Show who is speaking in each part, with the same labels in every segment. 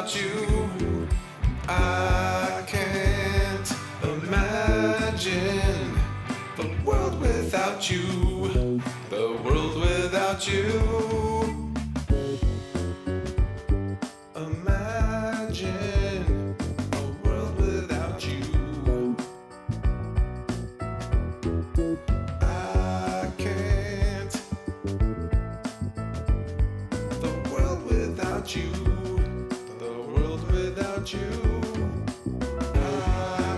Speaker 1: without you. I can't imagine the world without you. The world without you. Imagine a world without you. I can't. The world without you. The world without you. I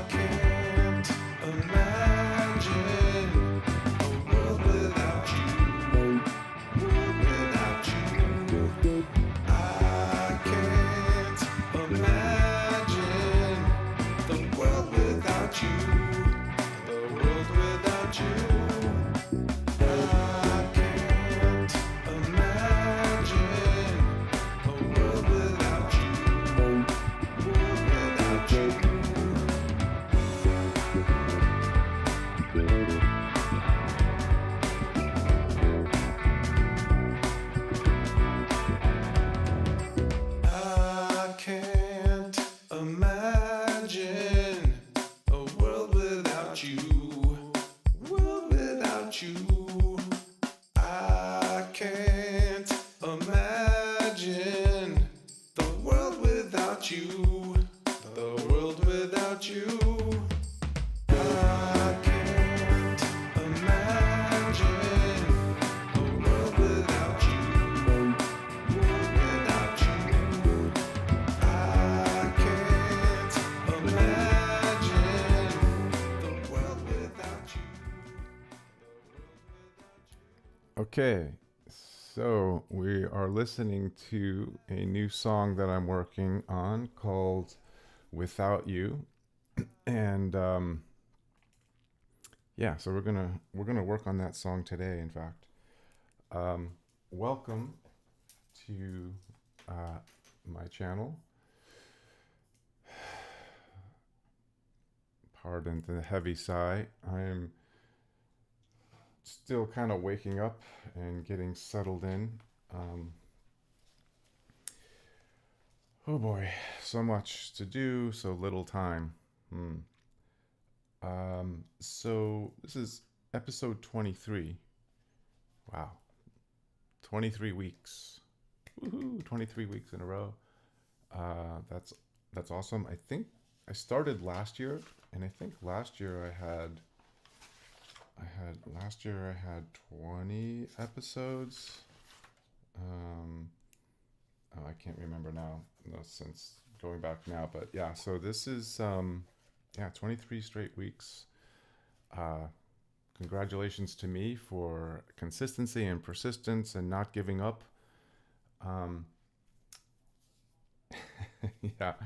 Speaker 1: can't imagine a world without you. World without you. I can't imagine the world without you. The world without you. I can't imagine a world without you. World without you. I can't imagine a world without you. World without you. I can't imagine the world without you. The world without you. I can't imagine a world without you. World without you. I can't imagine the world without you.
Speaker 2: Okay, so we are listening to a new song that I'm working on called "Without You," and yeah, so we're gonna work on that song today. In fact, welcome to my channel. Pardon the heavy sigh. I'm still kind of waking up and getting settled in. Oh boy, so much to do, so little time. So this is episode 23. Wow, 23 weeks. Woohoo! 23 weeks in a row. That's awesome. I think I started last year, and I think last year I had 20 episodes. I can't remember now, no, since going back now, but yeah, so this is 23 straight weeks. Congratulations to me for consistency and persistence and not giving up. Yeah,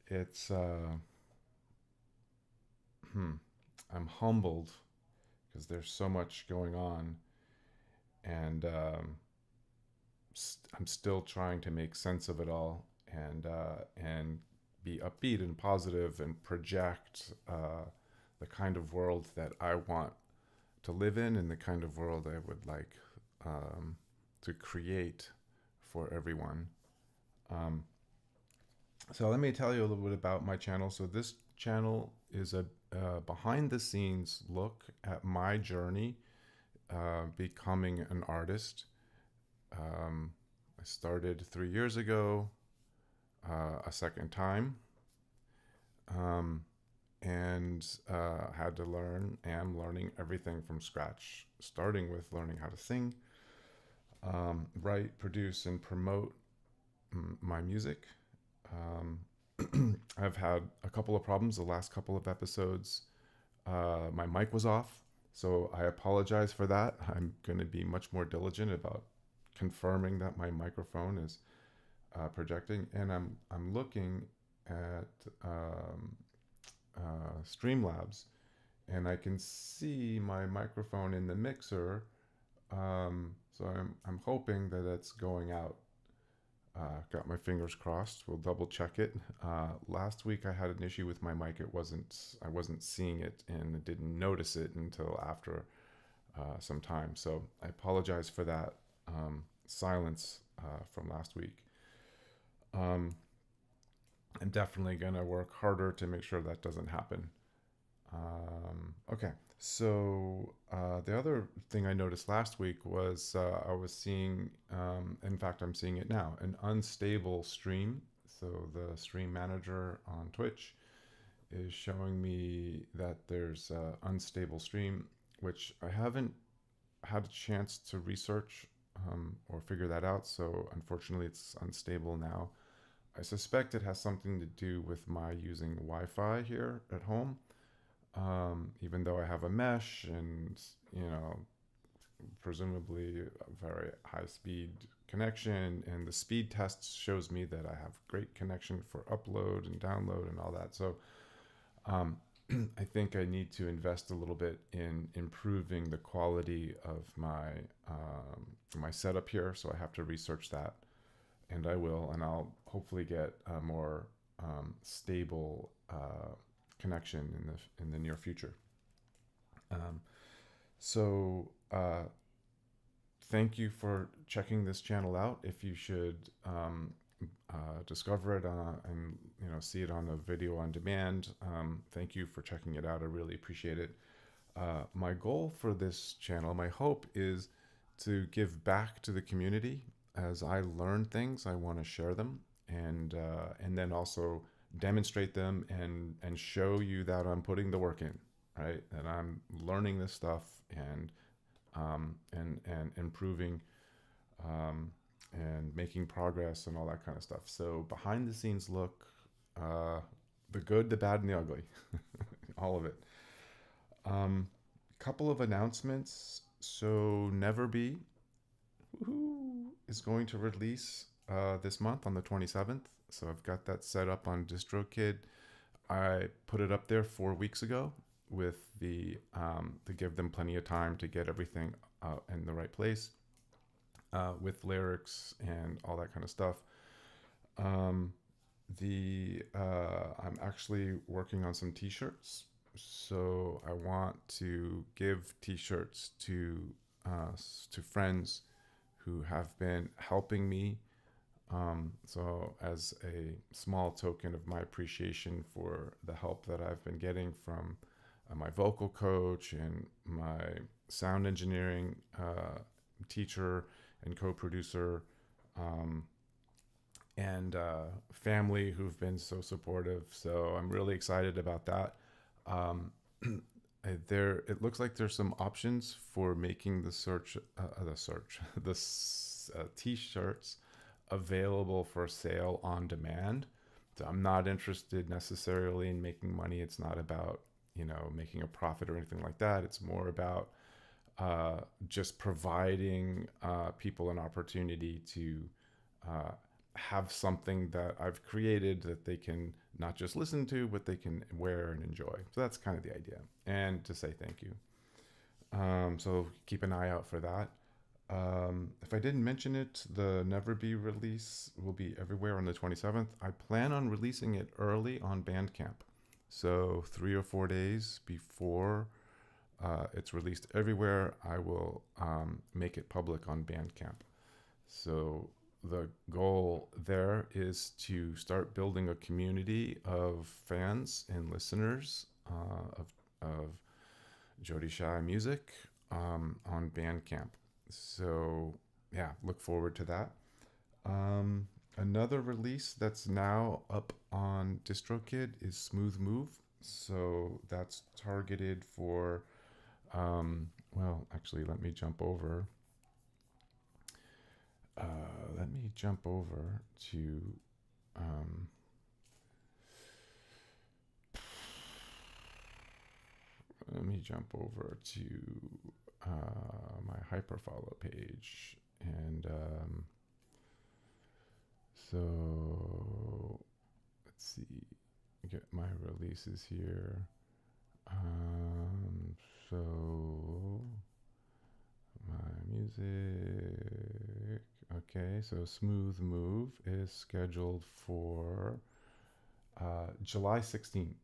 Speaker 2: it's I'm humbled because there's so much going on, and I'm still trying to make sense of it all, and be upbeat and positive and project the kind of world that I want to live in and the kind of world I would like to create for everyone. So let me tell you a little bit about my channel. So this channel is a behind the scenes look at my journey becoming an artist. I started 3 years ago, a second time, and had to am learning everything from scratch, starting with learning how to sing, write, produce, and promote my music. I've had a couple of problems the last couple of episodes. My mic was off, so I apologize for that. I'm going to be much more diligent about confirming that my microphone is projecting, and I'm looking at Streamlabs, and I can see my microphone in the mixer. So I'm hoping that it's going out. Got my fingers crossed. We'll double check it. Last week I had an issue with my mic. I wasn't seeing it and didn't notice it until after some time. So I apologize for that silence from last week. I'm definitely going to work harder to make sure that doesn't happen. Okay. So the other thing I noticed last week was I was seeing, in fact, I'm seeing it now, an unstable stream. So the stream manager on Twitch is showing me that there's an unstable stream, which I haven't had a chance to research or figure that out. So unfortunately, it's unstable now. I suspect it has something to do with my using Wi-Fi here at home. Even though I have a mesh and, you know, presumably a very high speed connection, and the speed test shows me that I have great connection for upload and download and all that. So um, I think I need to invest a little bit in improving the quality of my setup here. So I have to research that, and I will, and I'll hopefully get a more stable connection in the near future. Um, so thank you for checking this channel out. If you should discover it and see it on a video on demand, thank you for checking it out. I really appreciate it. My goal for this channel, my hope, is to give back to the community. As I learn things, I want to share them, and then also demonstrate them and show you that I'm putting the work in, right? That I'm learning this stuff and improving and making progress and all that kind of stuff. So behind the scenes look, the good, the bad, and the ugly, all of it. Couple of announcements. So Neverbe is going to release this month on the 27th. So I've got that set up on DistroKid. I put it up there 4 weeks ago with the to give them plenty of time to get everything in the right place with lyrics and all that kind of stuff. I'm actually working on some T-shirts, so I want to give T-shirts to friends who have been helping me. So as a small token of my appreciation for the help that I've been getting from my vocal coach and my sound engineering teacher and co-producer, and family who've been so supportive. So I'm really excited about that. It looks like there's some options for making the t-shirts available for sale on demand. So I'm not interested necessarily in making money. It's not about making a profit or anything like that. It's more about just providing people an opportunity to have something that I've created that they can not just listen to, but they can wear and enjoy. So that's kind of the idea. And to say thank you. So keep an eye out for that. If I didn't mention it, the Neverbe release will be everywhere on the 27th. I plan on releasing it early on Bandcamp. So 3 or 4 days before it's released everywhere, I will make it public on Bandcamp. So the goal there is to start building a community of fans and listeners of Jody Shai music on Bandcamp. So yeah, look forward to that. Another release that's now up on DistroKid is Smooth Move. So that's targeted for, well, actually, let me jump over. To my hyperfollow page, and so let's see, get my releases here. So my music. Okay, so Smooth Move is scheduled for July 16th.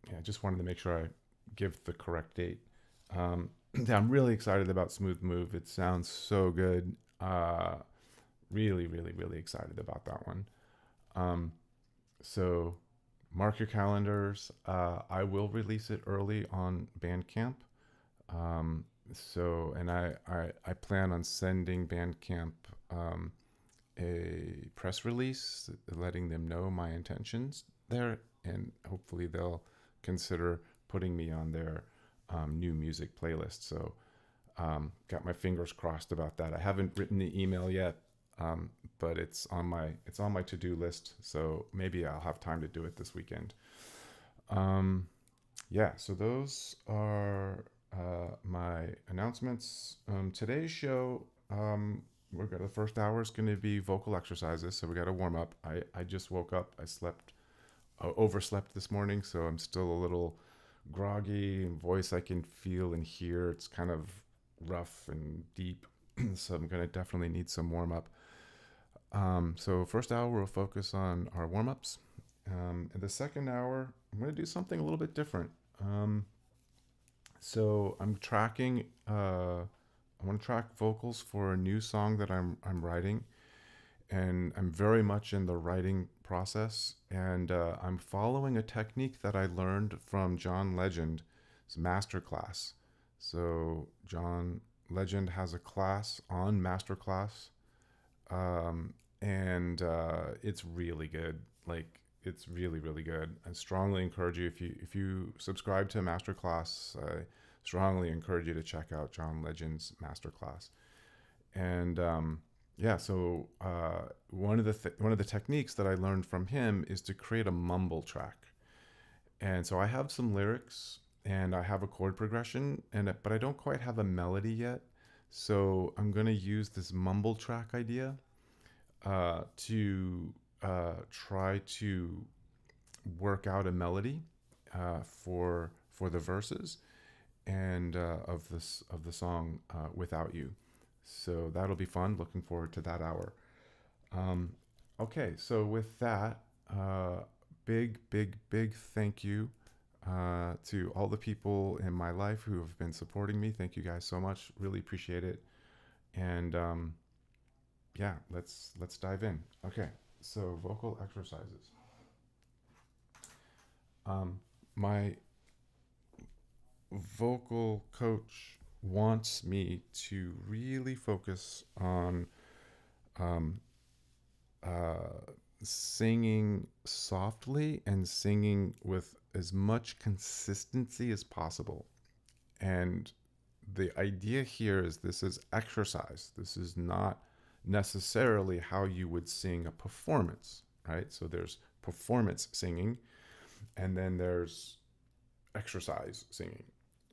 Speaker 2: Yeah, I just wanted to make sure I give the correct date. Yeah, I'm really excited about Smooth Move. It sounds so good. Really, really, really excited about that one. So mark your calendars. I will release it early on Bandcamp. Um, and I plan on sending Bandcamp um, a press release letting them know my intentions there, and hopefully they'll consider putting me on their new music playlist. So got my fingers crossed about that. I haven't written the email yet, but it's on my to do list. So maybe I'll have time to do it this weekend. Um, yeah, so those are my announcements. Today's show, the first hour is going to be vocal exercises. So we got to warm up. I just woke up. I overslept this morning, so I'm still a little groggy. Voice I can feel and hear. It's kind of rough and deep. So I'm going to definitely need some warm up. So first hour we'll focus on our warm ups. In the second hour, I'm going to do something a little bit different. So I'm tracking. I want to track vocals for a new song that I'm writing, and I'm very much in the writing process. And I'm following a technique that I learned from John Legend's masterclass. So John Legend has a class on masterclass, and it's really good. Like it's really really good. I strongly encourage you, if you subscribe to masterclass, I strongly encourage you to check out John Legend's masterclass. And yeah, so one of the techniques that I learned from him is to create a mumble track. And so I have some lyrics and I have a chord progression, but I don't quite have a melody yet. So I'm going to use this mumble track idea to try to work out a melody for the verses and of the song "Without You." So that'll be fun. Looking forward to that hour. Um, okay, so with that, big, big, big thank you to all the people in my life who have been supporting me. Thank you guys so much. Really appreciate it. And yeah, let's dive in. Okay, so vocal exercises. My vocal coach wants me to really focus on um, singing softly and singing with as much consistency as possible. And the idea here is this is exercise. This is not necessarily how you would sing a performance, right? So there's performance singing, and then there's exercise singing,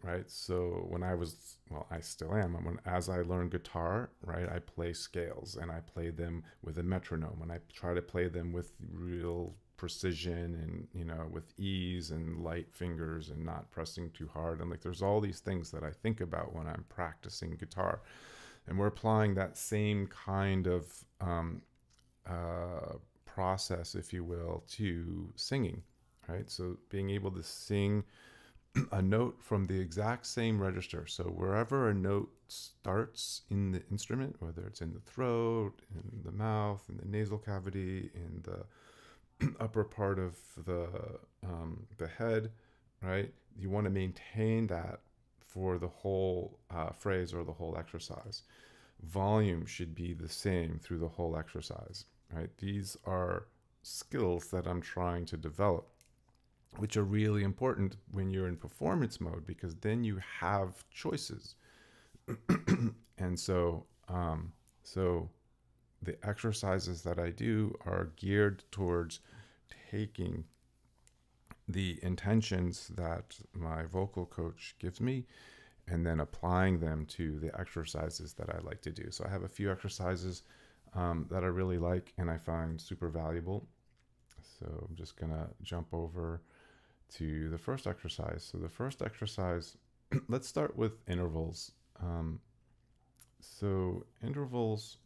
Speaker 2: right? So when I was, well, I still am. As I learn guitar, right, I play scales and I play them with a metronome, and I try to play them with real precision and with ease and light fingers and not pressing too hard. And like there's all these things that I think about when I'm practicing guitar, and we're applying that same kind of process, if you will, to singing, right? So being able to sing a note from the exact same register. So wherever a note starts in the instrument, whether it's in the throat, in the mouth, in the nasal cavity, in the upper part of the head, right? You want to maintain that for the whole phrase or the whole exercise. Volume should be the same through the whole exercise, right? These are skills that I'm trying to develop, which are really important when you're in performance mode, because then you have choices. And so the exercises that I do are geared towards taking the intentions that my vocal coach gives me and then applying them to the exercises that I like to do. So I have a few exercises that I really like and I find super valuable. So I'm just gonna jump over to the first exercise. So the first exercise, let's start with intervals. So intervals,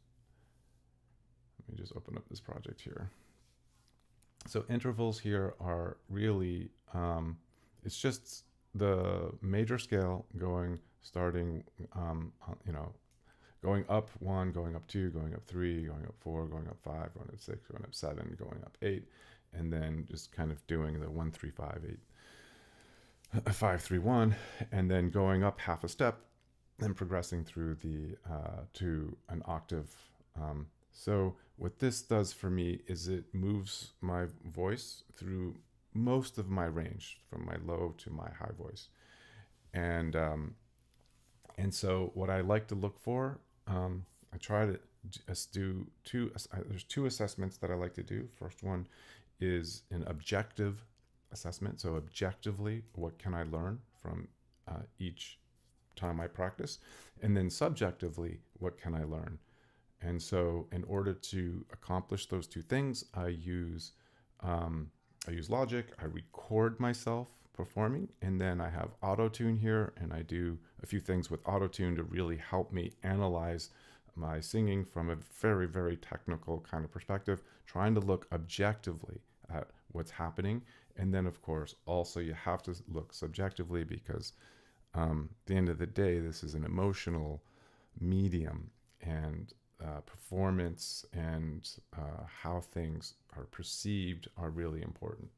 Speaker 2: let me just open up this project here. So intervals here are really, it's just the major scale starting, going up one, going up two, going up three, going up four, going up five, going up six, going up seven, going up eight. and then just kind of doing the 1-3-5-8 5-3-1, and then going up half a step and progressing through the to an octave. So what this does for me is it moves my voice through most of my range, from my low to my high voice, and and so what I like to look for, I try to just do two. There's two assessments that I like to do. First one is an objective assessment. So objectively, what can I learn from each time I practice? And then subjectively, what can I learn? And so in order to accomplish those two things, I use Logic. I record myself performing, and then I have auto tune here, and I do a few things with auto tune to really help me analyze my singing from a very, very technical kind of perspective, trying to look objectively at what's happening. And then, of course, also you have to look subjectively, because at the end of the day, this is an emotional medium, and performance and how things are perceived are really important.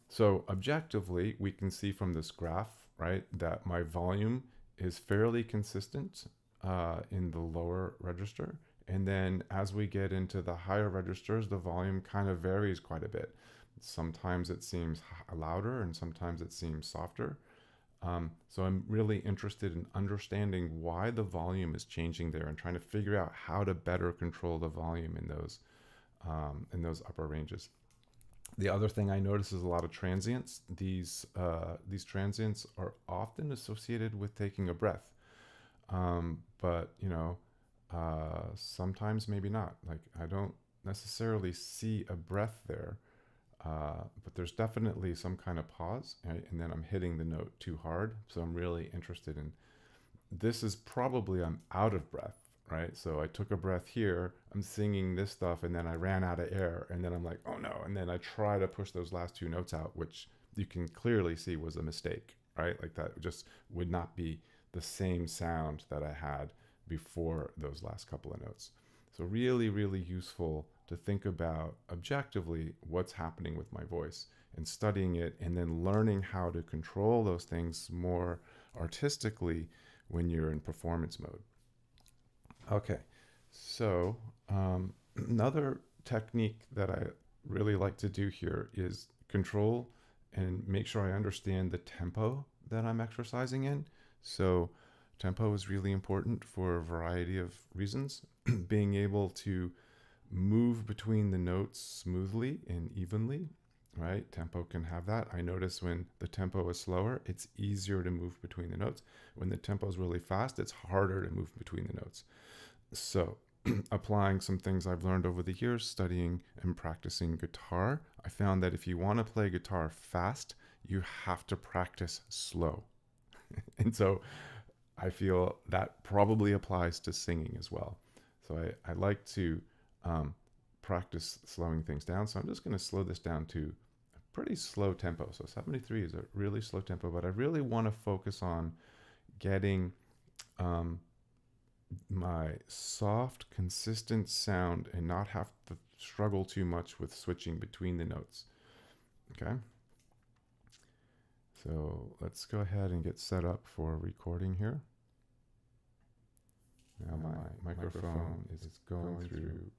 Speaker 2: So objectively, we can see from this graph, right, that my volume is fairly consistent in the lower register. And then as we get into the higher registers, the volume kind of varies quite a bit. Sometimes it seems louder and sometimes it seems softer. So I'm really interested in understanding why the volume is changing there and trying to figure out how to better control the volume in those upper ranges. The other thing I notice is a lot of transients. These transients are often associated with taking a breath, but sometimes maybe not. Like, I don't necessarily see a breath there, but there's definitely some kind of pause, and then I'm hitting the note too hard. So I'm really interested in this. Is probably I'm out of breath, right? So I took a breath here, I'm singing this stuff, and then I ran out of air, and then I'm like, oh no, and then I try to push those last two notes out, which you can clearly see was a mistake, right? Like, that just would not be the same sound that I had before those last couple of notes. So really, really useful to think about objectively what's happening with my voice and studying it, and then learning how to control those things more artistically when you're in performance mode. Okay, so another technique that I really like to do here is control and make sure I understand the tempo that I'm exercising in. So tempo is really important for a variety of reasons. Being able to move between the notes smoothly and evenly, right? Tempo can have that. I notice when the tempo is slower, it's easier to move between the notes. When the tempo is really fast, it's harder to move between the notes. So applying some things I've learned over the years studying and practicing guitar, I found that if you want to play guitar fast, you have to practice slow. And so I feel that probably applies to singing as well. So I like to practice slowing things down. So I'm just going to slow this down to a pretty slow tempo. So 73 is a really slow tempo, but I really want to focus on getting my soft, consistent sound and not have to struggle too much with switching between the notes. Okay. So let's go ahead and get set up for recording here. Now my microphone is going through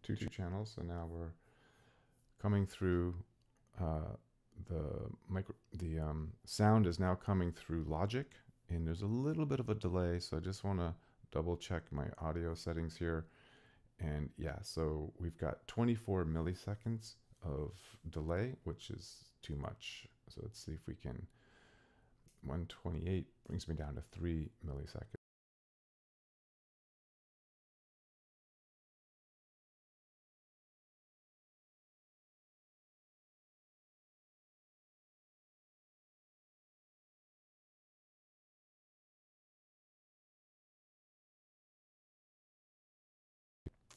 Speaker 2: two channels, so now we're coming through the sound is now coming through Logic, and there's a little bit of a delay, so I just want to double check my audio settings here. And yeah, so we've got 24 milliseconds of delay, which is too much. So let's see if we can. 128 brings me down to 3 milliseconds.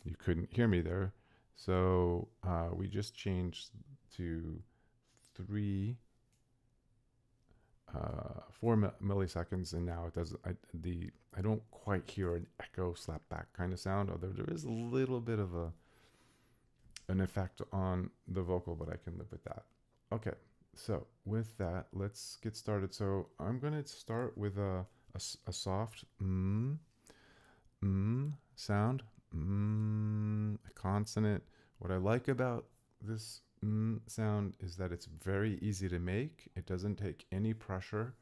Speaker 2: You couldn't hear me there. So we just changed to 4 milliseconds, and now it does. I don't quite hear an echo slap back kind of sound, although there is a little bit of an effect on the vocal, but I can live with that. Okay, so with that, let's get started. So I'm going to start with a soft sound, a consonant. What I like about this sound is that it's very easy to make. It doesn't take any pressure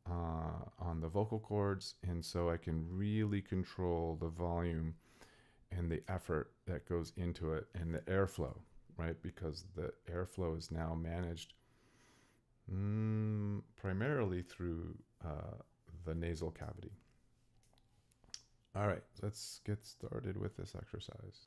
Speaker 2: on the vocal cords, and so I can really control the volume and the effort that goes into it and the airflow, right? Because the airflow is now managed primarily through the nasal cavity. All right, let's get started with this exercise.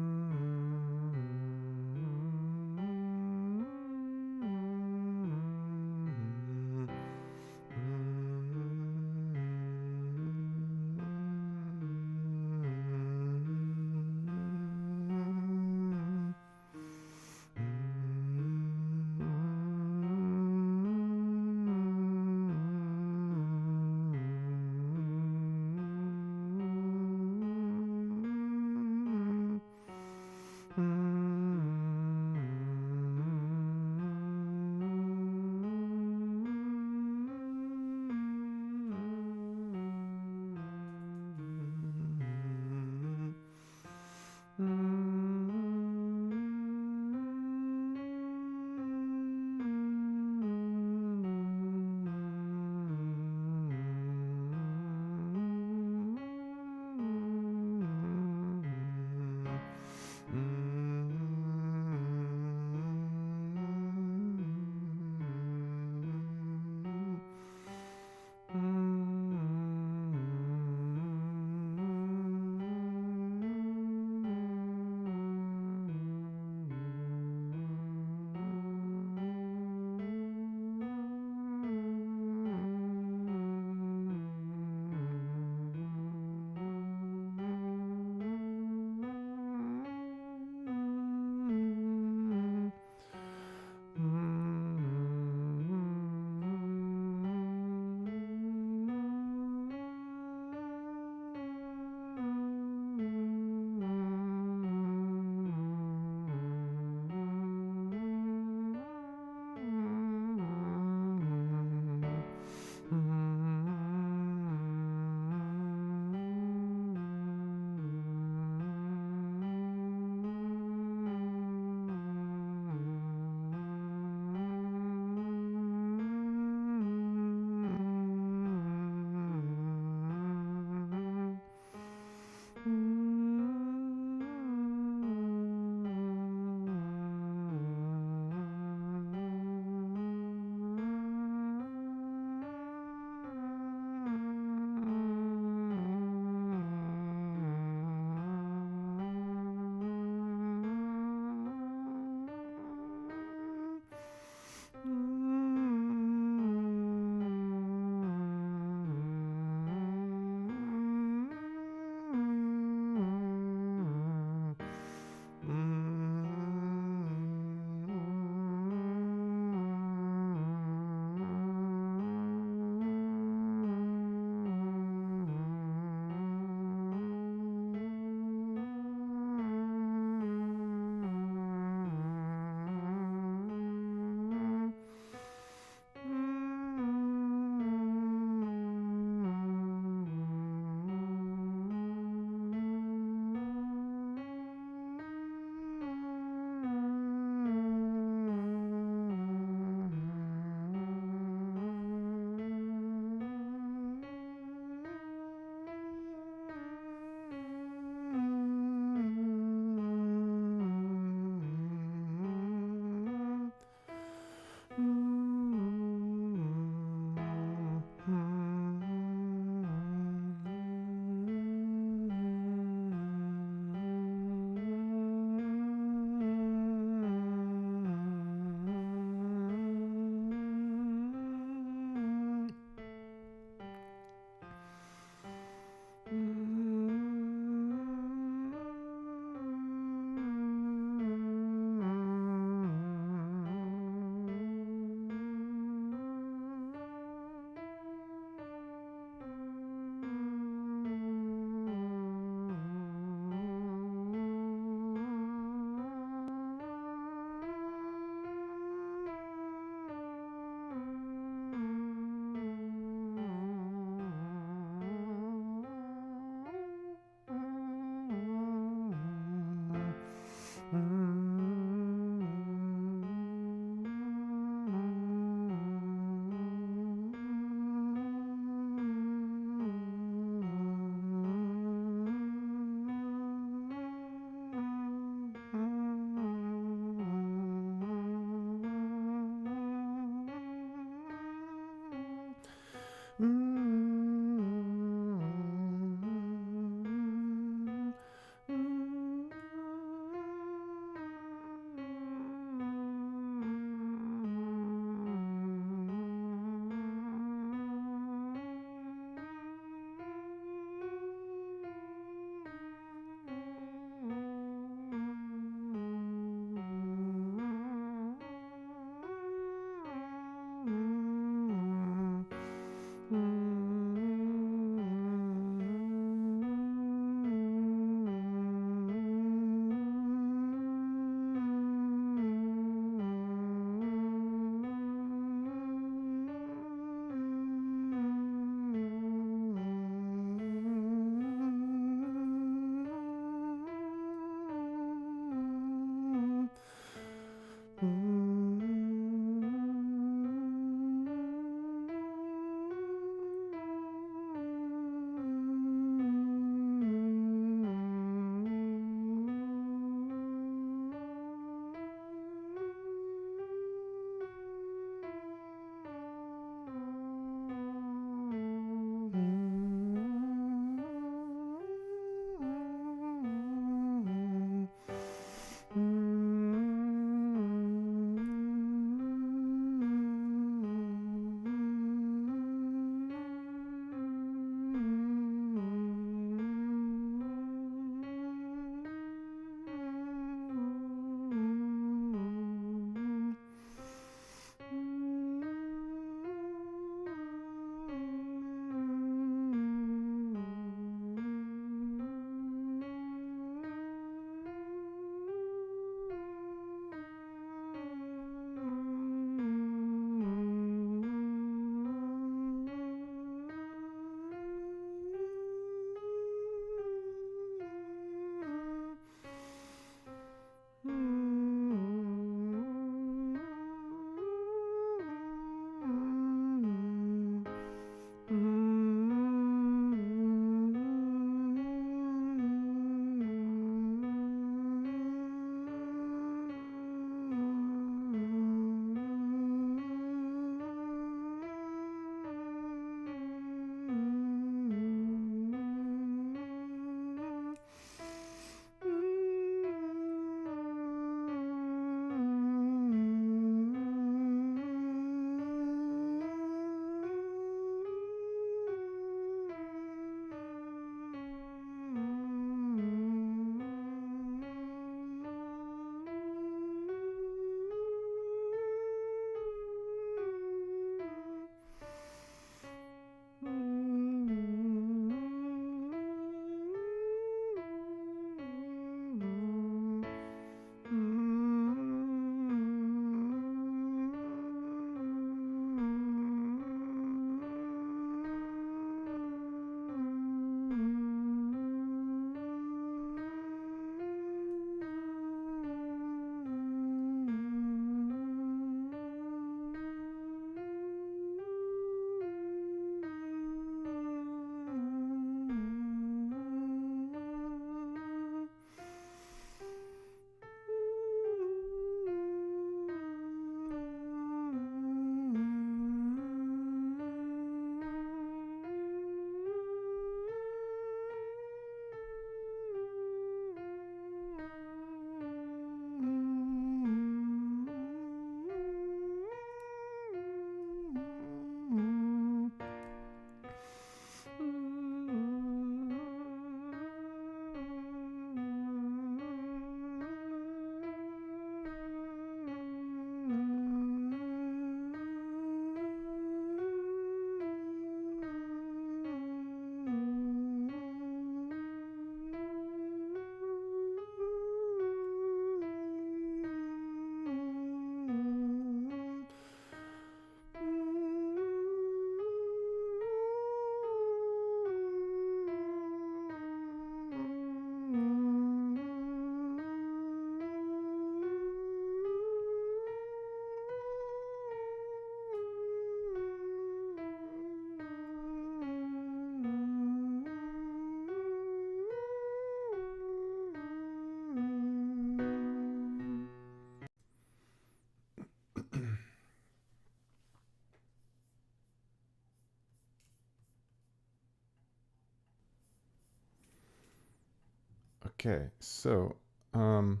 Speaker 2: Okay, so um,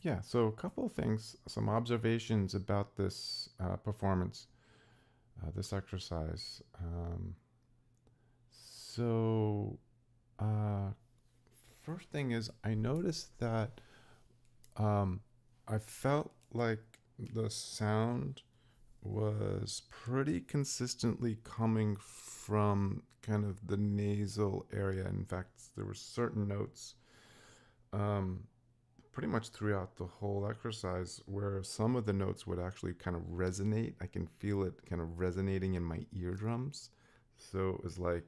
Speaker 2: yeah, so a couple of things, some observations about this performance, this exercise. So uh, first thing is I noticed that um, I felt like the sound was pretty consistently coming from kind of the nasal area. In fact, there were certain notes um, pretty much throughout the whole exercise where some of the notes would actually kind of resonate. I can feel it kind of resonating in my eardrums. So it was like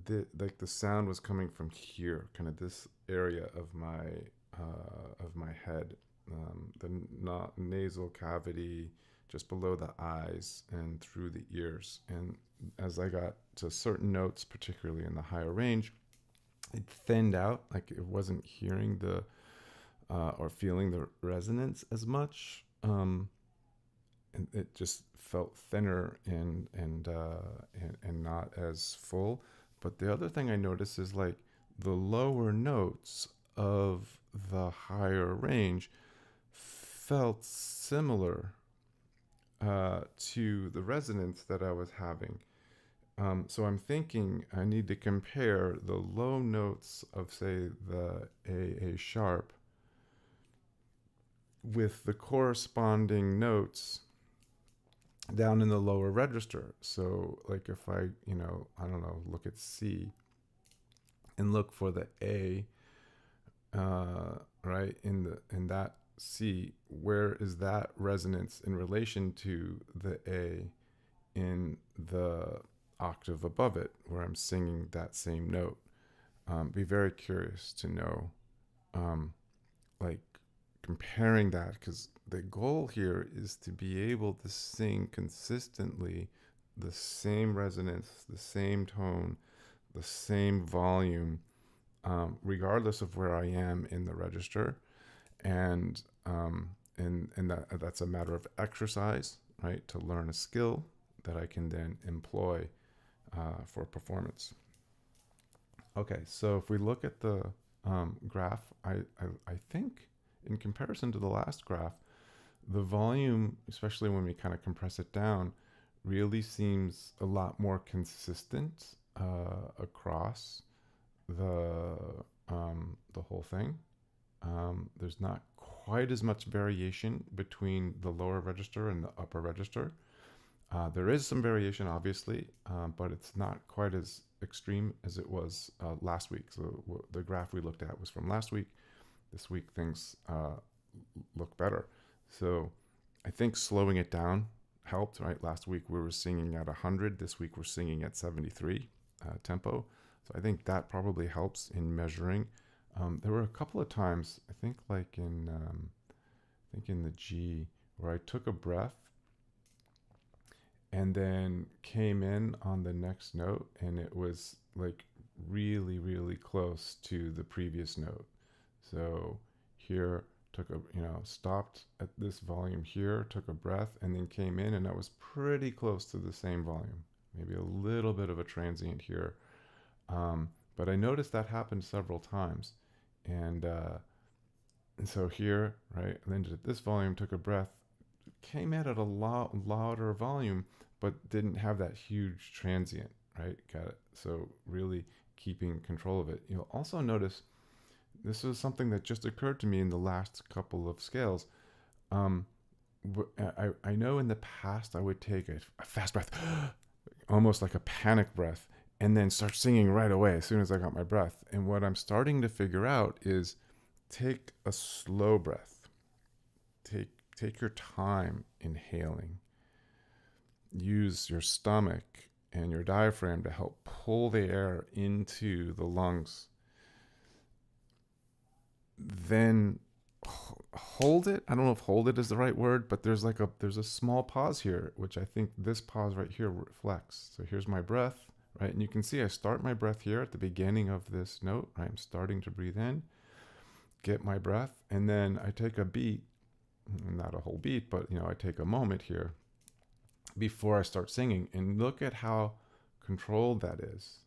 Speaker 2: the sound was coming from here, kind of this area of my head, the nasal cavity, just below the eyes and through the ears. And as I got to certain notes, particularly in the higher range, it thinned out. Like it wasn't hearing the or feeling the resonance as much. And it just felt thinner and not as full. But the other thing I noticed is like the lower notes of the higher range felt similar to the resonance that I was having. So I'm thinking I need to compare the low notes of, say, the A sharp with the corresponding notes down in the lower register. So, like if I, I don't know, look at C and look for the A, right in that C, where is that resonance in relation to the A in the octave above it, where I'm singing that same note? Be very curious to know, like comparing that, because the goal here is to be able to sing consistently the same resonance, the same tone, the same volume, regardless of where I am in the register. And that's a matter of exercise, right? To learn a skill that I can then employ for performance. Okay, so if we look at the graph, I think in comparison to the last graph, the volume, especially when we kind of compress it down, really seems a lot more consistent across the the whole thing. There's not quite as much variation between the lower register and the upper register. There is some variation, obviously, but it's not quite as extreme as it was last week. So the graph we looked at was from last week. This week things look better. So I think slowing it down helped, right? Last week we were singing at 100. This week we're singing at 73 tempo. So I think that probably helps in measuring. There were a couple of times, I think in the G, where I took a breath and then came in on the next note, and it was like really, really close to the previous note. So here stopped at this volume here, took a breath, and then came in, and that was pretty close to the same volume. Maybe a little bit of a transient here. But I noticed that happened several times. And so here, right, then at this volume, took a breath, came in at a lot louder volume, but didn't have that huge transient, right? Got it. So really keeping control of it. You'll also notice this was something that just occurred to me in the last couple of scales. Um, I know in the past I would take a fast breath, almost like a panic breath, and then start singing right away as soon as I got my breath. And what I'm starting to figure out is take a slow breath. Take your time inhaling. Use your stomach and your diaphragm to help pull the air into the lungs. Then hold it. I don't know if hold it is the right word, but there's a small pause here, which I think this pause right here reflects. So here's my breath, right? And you can see I start my breath here at the beginning of this note. Right? I'm starting to breathe in, get my breath, and then I take a beat, not a whole beat, but I take a moment here before I start singing, and look at how controlled that is,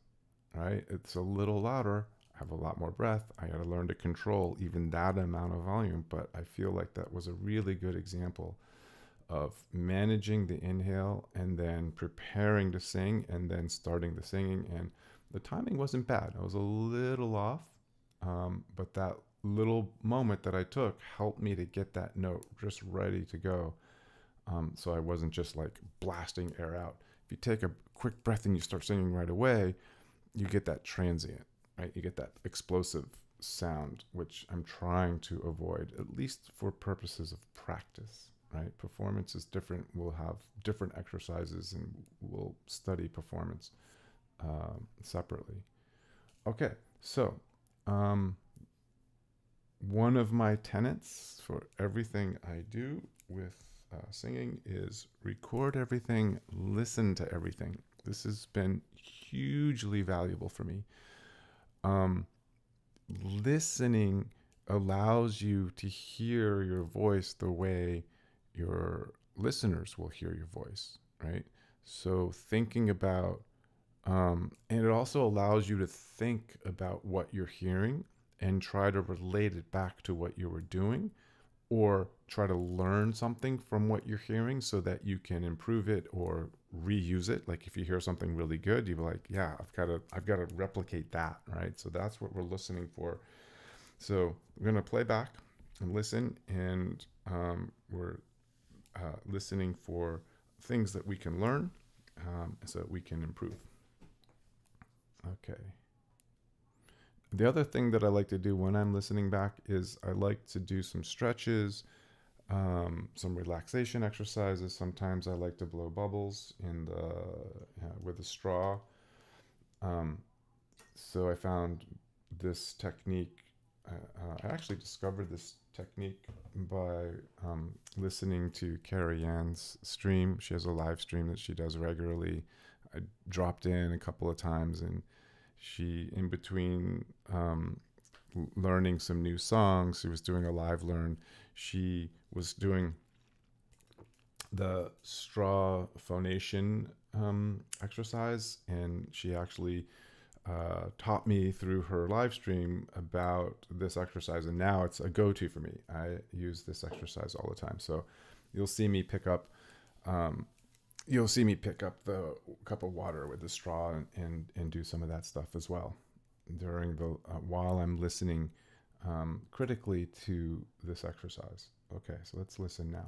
Speaker 2: right? It's a little louder. have a lot more breath. I got to learn to control even that amount of volume. But I feel like that was a really good example of managing the inhale and then preparing to sing and then starting the singing. And the timing wasn't bad. I was a little off, but that little moment that I took helped me to get that note just ready to go. So I wasn't just like blasting air out. If you take a quick breath and you start singing right away, you get that transient, right? You get that explosive sound, which I'm trying to avoid, at least for purposes of practice, right? Performance is different. We'll have different exercises and we'll study performance separately. Okay, so one of my tenets for everything I do with singing is record everything, listen to everything. This has been hugely valuable for me. Listening allows you to hear your voice the way your listeners will hear your voice, right? So thinking about, and it also allows you to think about what you're hearing and try to relate it back to what you were doing, or try to learn something from what you're hearing so that you can improve it or reuse it. Like if you hear something really good, you're like, yeah, I've got to replicate that, right? So that's what we're listening for. So we're going to play back and listen, and we're listening for things that we can learn so that we can improve. Okay. The other thing that I like to do when I'm listening back is I like to do some stretches, some relaxation exercises. Sometimes I like to blow bubbles in the with a straw. So I found this technique. I actually discovered this technique by listening to Carrie Ann's stream. She has a live stream that she does regularly. I dropped in a couple of times, and she, in between learning some new songs, she was doing a live learn. She was doing the straw phonation exercise, and she actually taught me through her live stream about this exercise, and now it's a go-to for me. I use this exercise all the time. So you'll see me pick up the cup of water with the straw and do some of that stuff as well during the while I'm listening critically to this exercise. Okay, so let's listen now.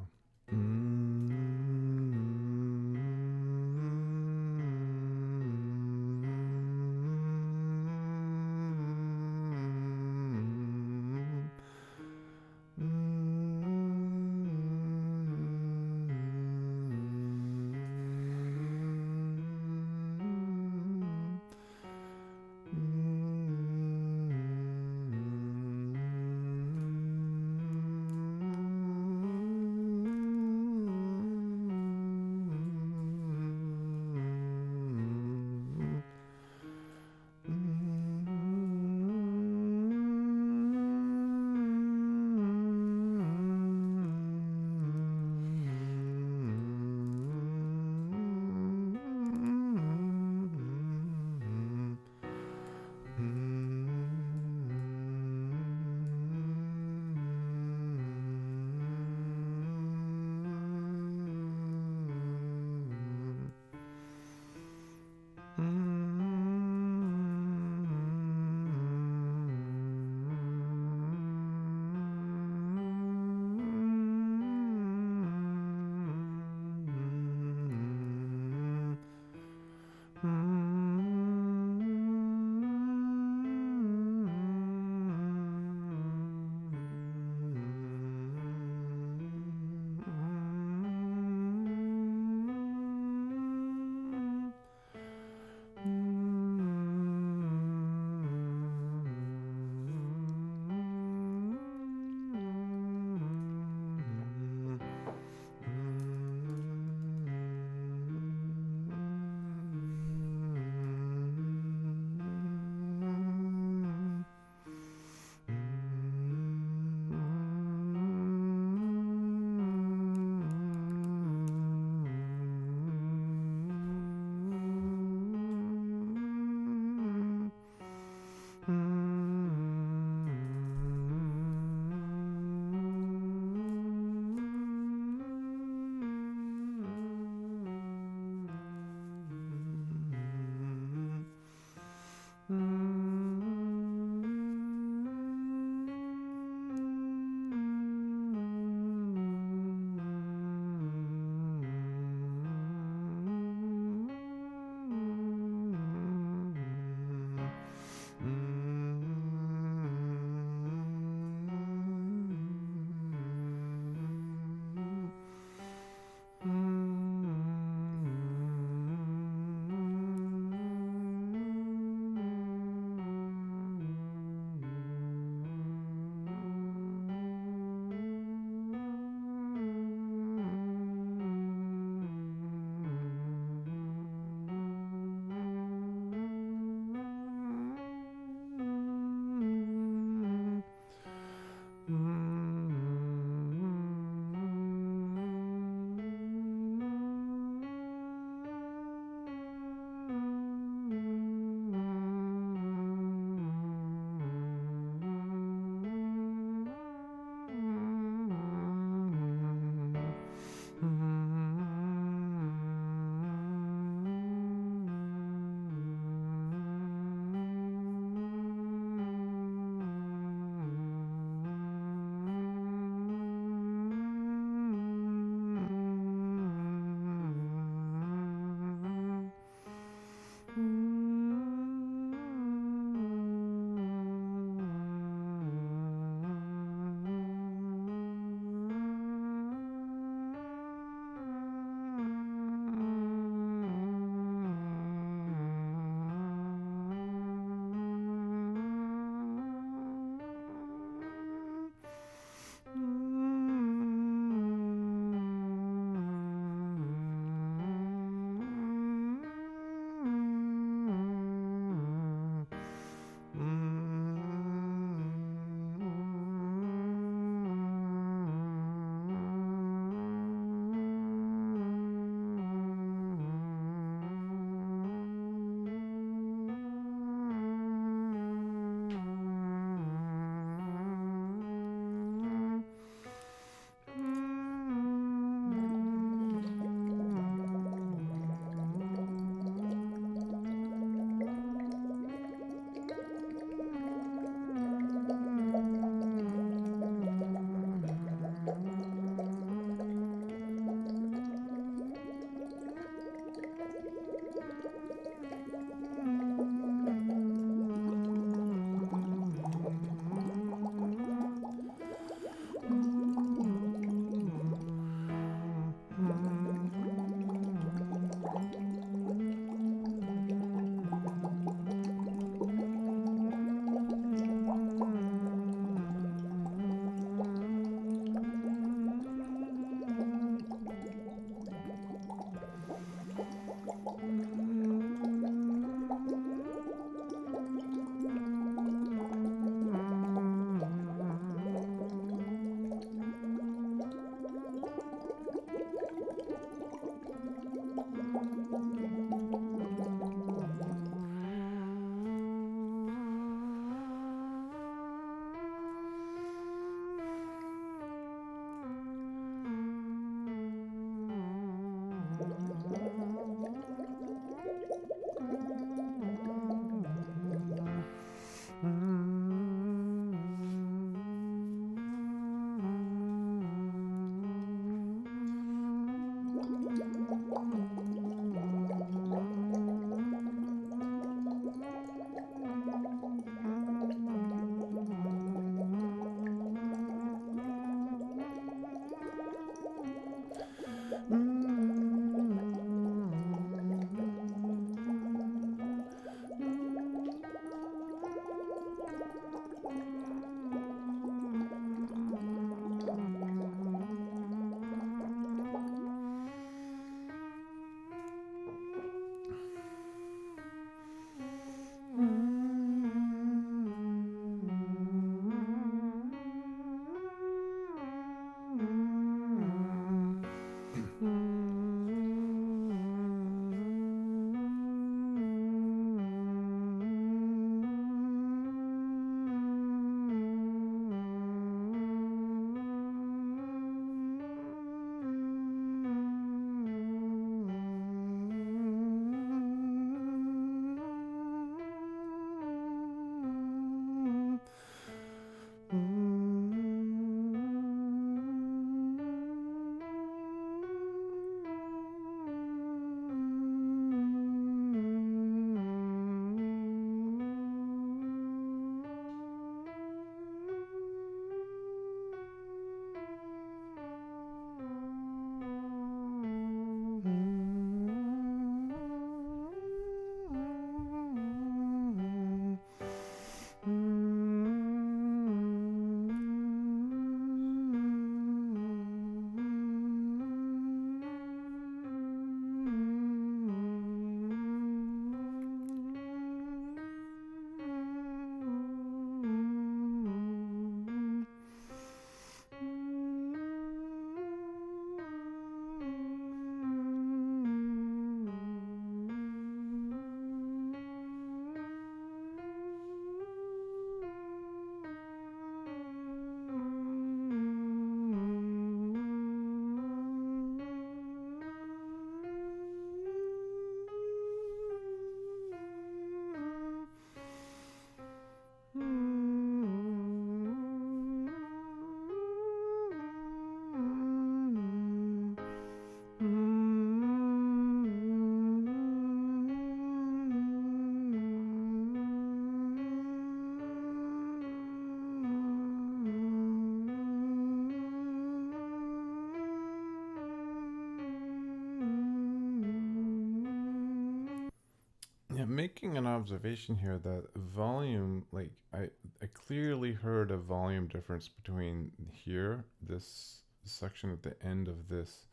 Speaker 2: making an observation here that volume, like I clearly heard a volume difference between here, this section at the end of this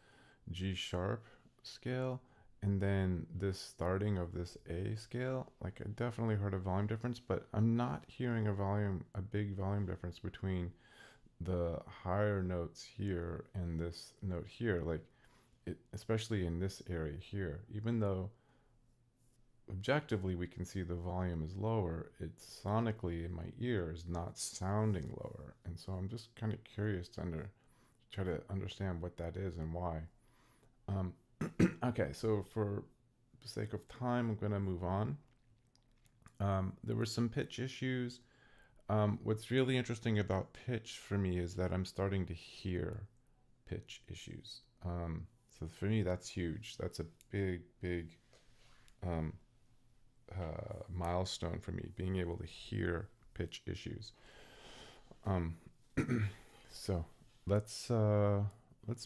Speaker 2: G sharp scale, and then this starting of this A scale. Like I definitely heard a volume difference, but I'm not hearing a big volume difference between the higher notes here and this note here. Like it, especially in this area here, even though objectively we can see the volume is lower, it sonically in my ear is not sounding lower. And so I'm just kind of curious to try to understand what that is and why. Um, okay, so for the sake of time, I'm going to move on. There were some pitch issues. What's really interesting about pitch for me is that I'm starting to hear pitch issues. So for me, that's huge. That's a big, big um, milestone for me, being able to hear pitch issues. Um, so let's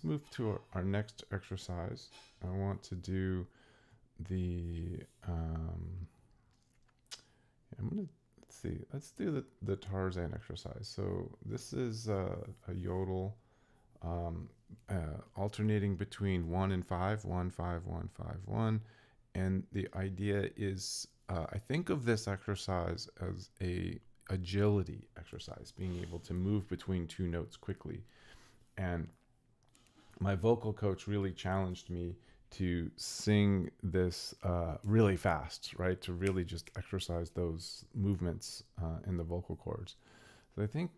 Speaker 2: move to our next exercise. I want to do the I'm gonna let's see. Let's do the Tarzan exercise. So this is a yodel, alternating between 1 and 5, 1, 5, 1, 5, 1. And the idea is, I think of this exercise as a agility exercise, being able to move between two notes quickly. And my vocal coach really challenged me to sing this really fast, right? To really just exercise those movements in the vocal cords. So I think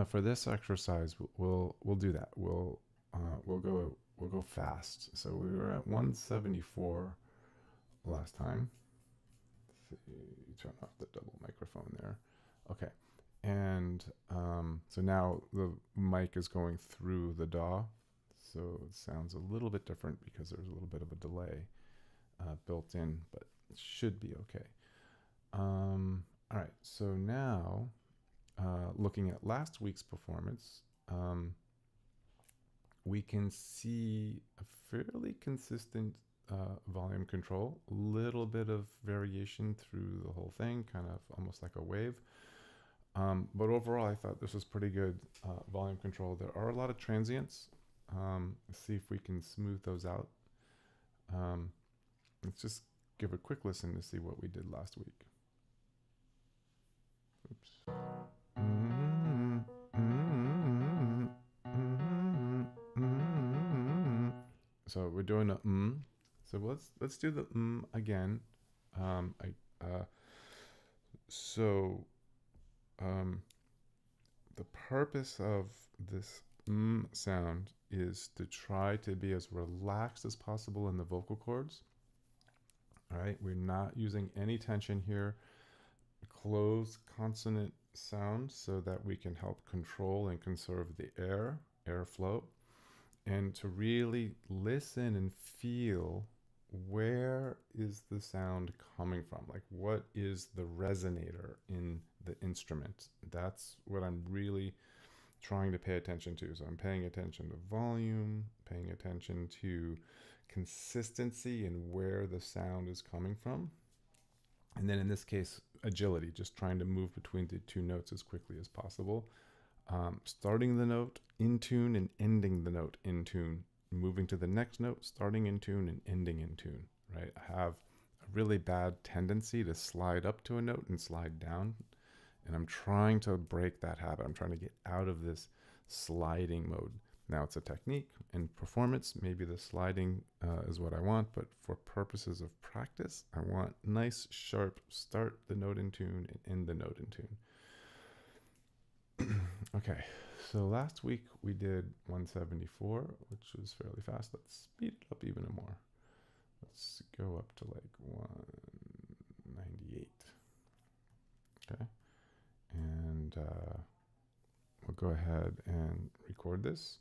Speaker 2: for this exercise, we'll do that. We'll go fast. So we were at 174 last time. Let's see, turn off the double microphone there. Okay, and so now the mic is going through the DAW, so it sounds a little bit different because there's a little bit of a delay built in, but it should be okay. All right, so now looking at last week's performance, we can see a fairly consistent volume control, a little bit of variation through the whole thing, kind of almost like a wave. But overall, I thought this was pretty good volume control. There are a lot of transients. Let's see if we can smooth those out. Let's just give a quick listen to see what we did last week. Oops. So we're doing a So let's do the again. The purpose of this sound is to try to be as relaxed as possible in the vocal cords. All right, we're not using any tension here. Close consonant sound so that we can help control and conserve the airflow, and to really listen and feel where is the sound coming from? Like, what is the resonator in the instrument? That's what I'm really trying to pay attention to. So I'm paying attention to volume, paying attention to consistency and where the sound is coming from. And then in this case, agility, just trying to move between the two notes as quickly as possible. Starting the note in tune and ending the note in tune. Moving to the next note, starting in tune and ending in tune, right? I have a really bad tendency to slide up to a note and slide down. And I'm trying to break that habit. I'm trying to get out of this sliding mode. Now it's a technique. In performance, maybe the sliding is what I want, but for purposes of practice, I want nice, sharp, start the note in tune and end the note in tune. Okay, so last week we did 174, which was fairly fast. Let's speed it up even more. Let's go up to like 198. Okay, and we'll go ahead and record this.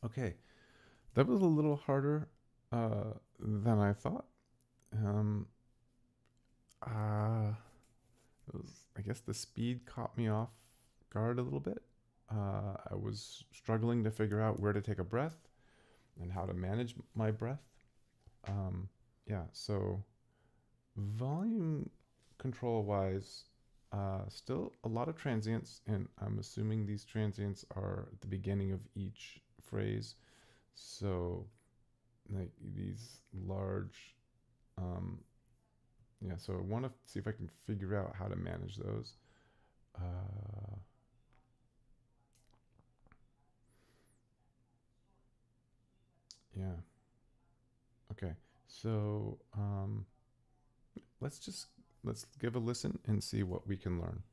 Speaker 2: Okay, that was a little harder than I thought. Um, uh, I guess the speed caught me off guard a little bit. I was struggling to figure out where to take a breath and how to manage my breath. Yeah, so volume control wise, still a lot of transients, and I'm assuming these transients are at the beginning of each phrase. So, like these large, um, yeah, so I want to see if I can figure out how to manage those. Uh, yeah, okay. So, let's just let's give a listen and see what we can learn.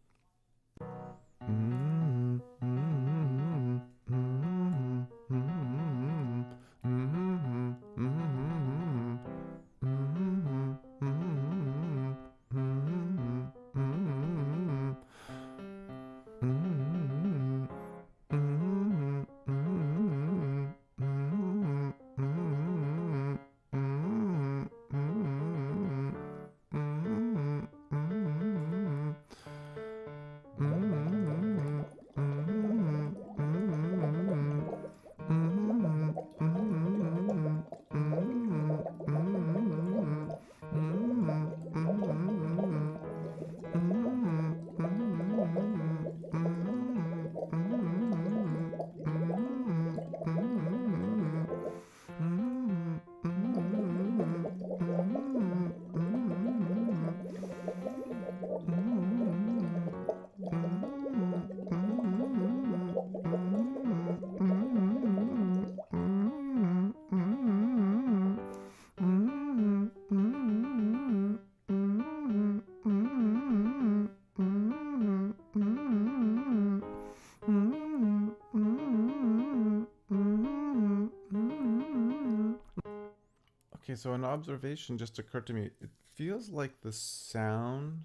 Speaker 2: Okay, so an observation just occurred to me. It feels like the sound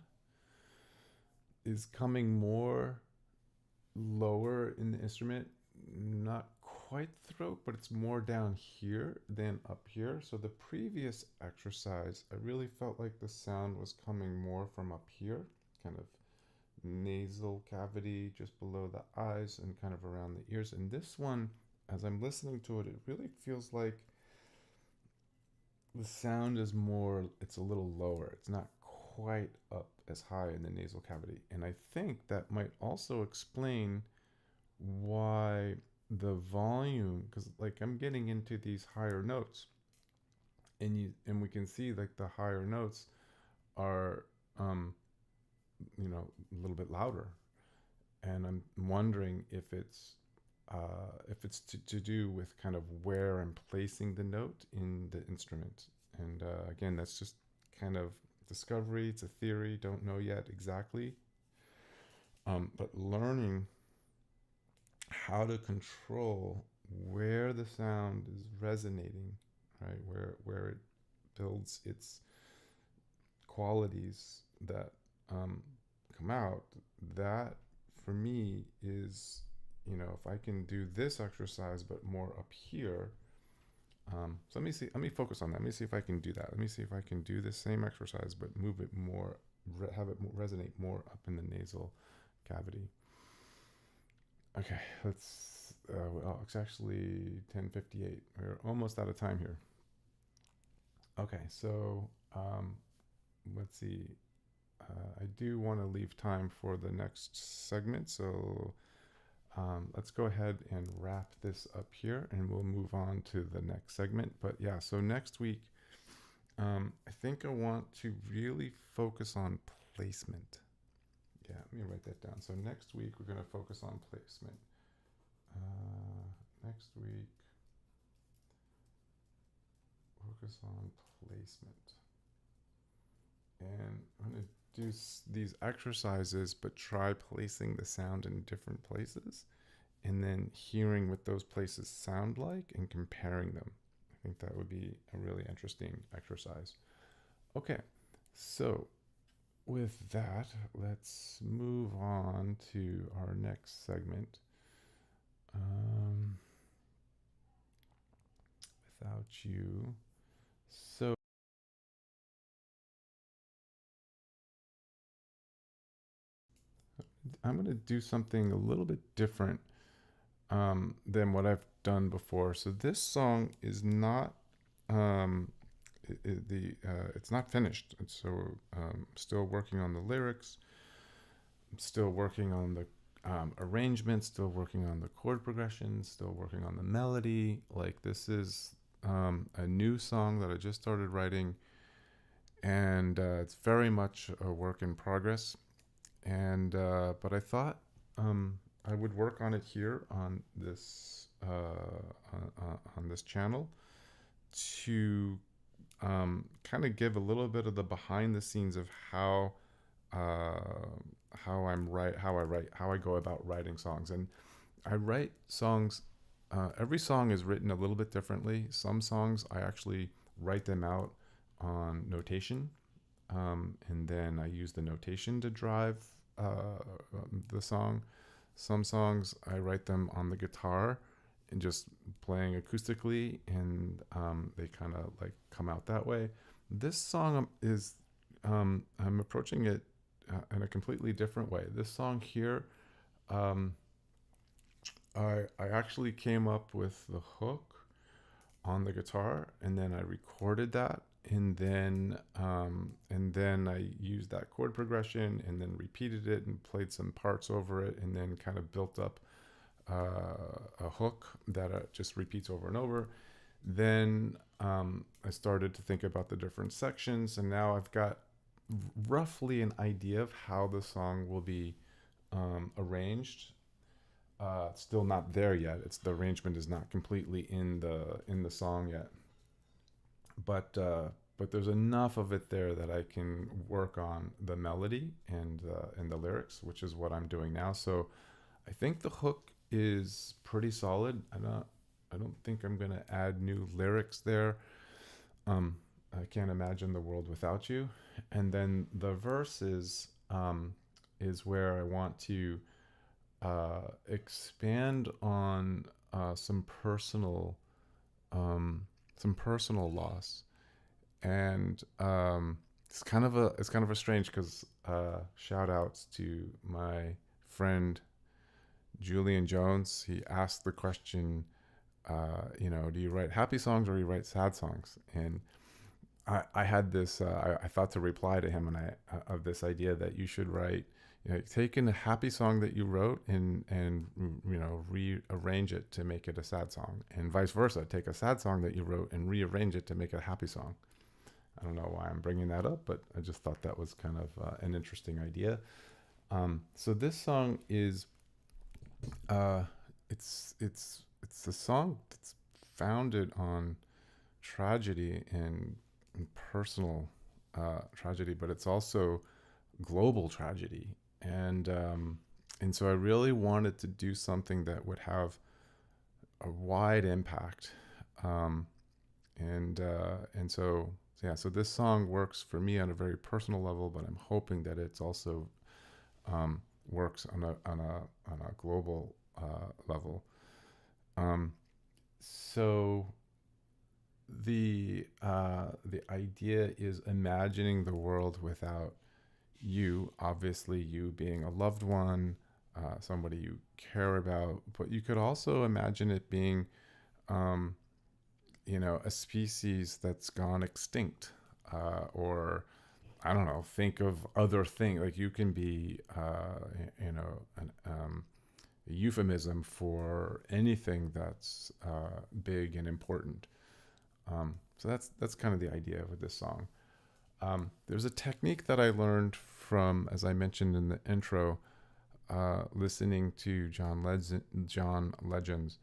Speaker 2: is coming more lower in the instrument, not quite throat, but it's more down here than up here. So the previous exercise, I really felt like the sound was coming more from up here, kind of nasal cavity just below the eyes and kind of around the ears. And this one, as I'm listening to it, it really feels like the sound is more, it's a little lower. It's not quite up as high in the nasal cavity. And I think that might also explain why the volume, because like I'm getting into these higher notes, and we can see like the higher notes are a little bit louder, and I'm wondering if it's to do with kind of where I'm placing the note in the instrument. And again, that's just kind of discovery. It's a theory. Don't know yet exactly. But learning how to control where the sound is resonating, right? Where it builds its qualities that come out. That for me is, if I can do this exercise but more up here. So let me see. Let me focus on that. Let me see if I can do that. Let me see if I can do the same exercise but move it more, have it resonate more up in the nasal cavity. Okay, let's. Well, it's actually 10:58. We're almost out of time here. Okay, so let's see. I do want to leave time for the next segment, so let's go ahead and wrap this up here, and we'll move on to the next segment. But yeah, so next week, I think I want to really focus on placement. Yeah, let me write that down. So next week we're going to focus on placement. Next week, focus on placement. And I'm going to do these exercises, but try placing the sound in different places and then hearing what those places sound like and comparing them. I think that would be a really interesting exercise. Okay, so with that, let's move on to our next segment. you. So I'm going to do something a little bit different than what I've done before. So this song is not um, it's not finished. And so still working on the lyrics. I'm still working on the arrangement. Still working on the chord progressions. Still working on the melody. Like this is a new song that I just started writing, and it's very much a work in progress. And but I thought I would work on it here on this channel to kind of give a little bit of the behind the scenes of uh, how I go about writing songs. And I write songs. Every song is written a little bit differently. Some songs I actually write them out on notation, and then I use the notation to drive the song. Some songs I write them on the guitar and just playing acoustically, and they kind of like come out that way. This song is I'm approaching it in a completely different way. This song here, um, I actually came up with the hook on the guitar, and then I recorded that, and then I used that chord progression, and then repeated it and played some parts over it, and then kind of built up a hook that just repeats over and over. Then I started to think about the different sections, and now I've got roughly an idea of how the song will be arranged. It's still not there yet. It's the arrangement is not completely in the song yet, but there's enough of it there that I can work on the melody and the lyrics, which is what I'm doing now. So I think the hook is pretty solid. I don't think I'm gonna add new lyrics there. I can't imagine the world without you. And then the verses is where I want to expand on some personal loss, and it's kind of a strange because shout outs to my friend Julian Jones. He asked the question, do you write happy songs or do you write sad songs? And I had this. I thought to reply to him, and of this idea that you should write, take in a happy song that you wrote and rearrange it to make it a sad song, and vice versa. Take a sad song that you wrote and rearrange it to make it a happy song. I don't know why I'm bringing that up, but I just thought that was kind of an interesting idea. So this song is, it's a song that's founded on tragedy and personal tragedy, but it's also global tragedy, and so I really wanted to do something that would have a wide impact, and so yeah. So this song works for me on a very personal level, but I'm hoping that it's also works on a global level. So the idea is imagining the world without you. Obviously, you being a loved one, somebody you care about, but you could also imagine it being, a species that's gone extinct, or I don't know. Think of other things. Like you can be, a euphemism for anything that's big and important. So that's kind of the idea with this song. There's a technique that I learned from, as I mentioned in the intro, listening to John Legend's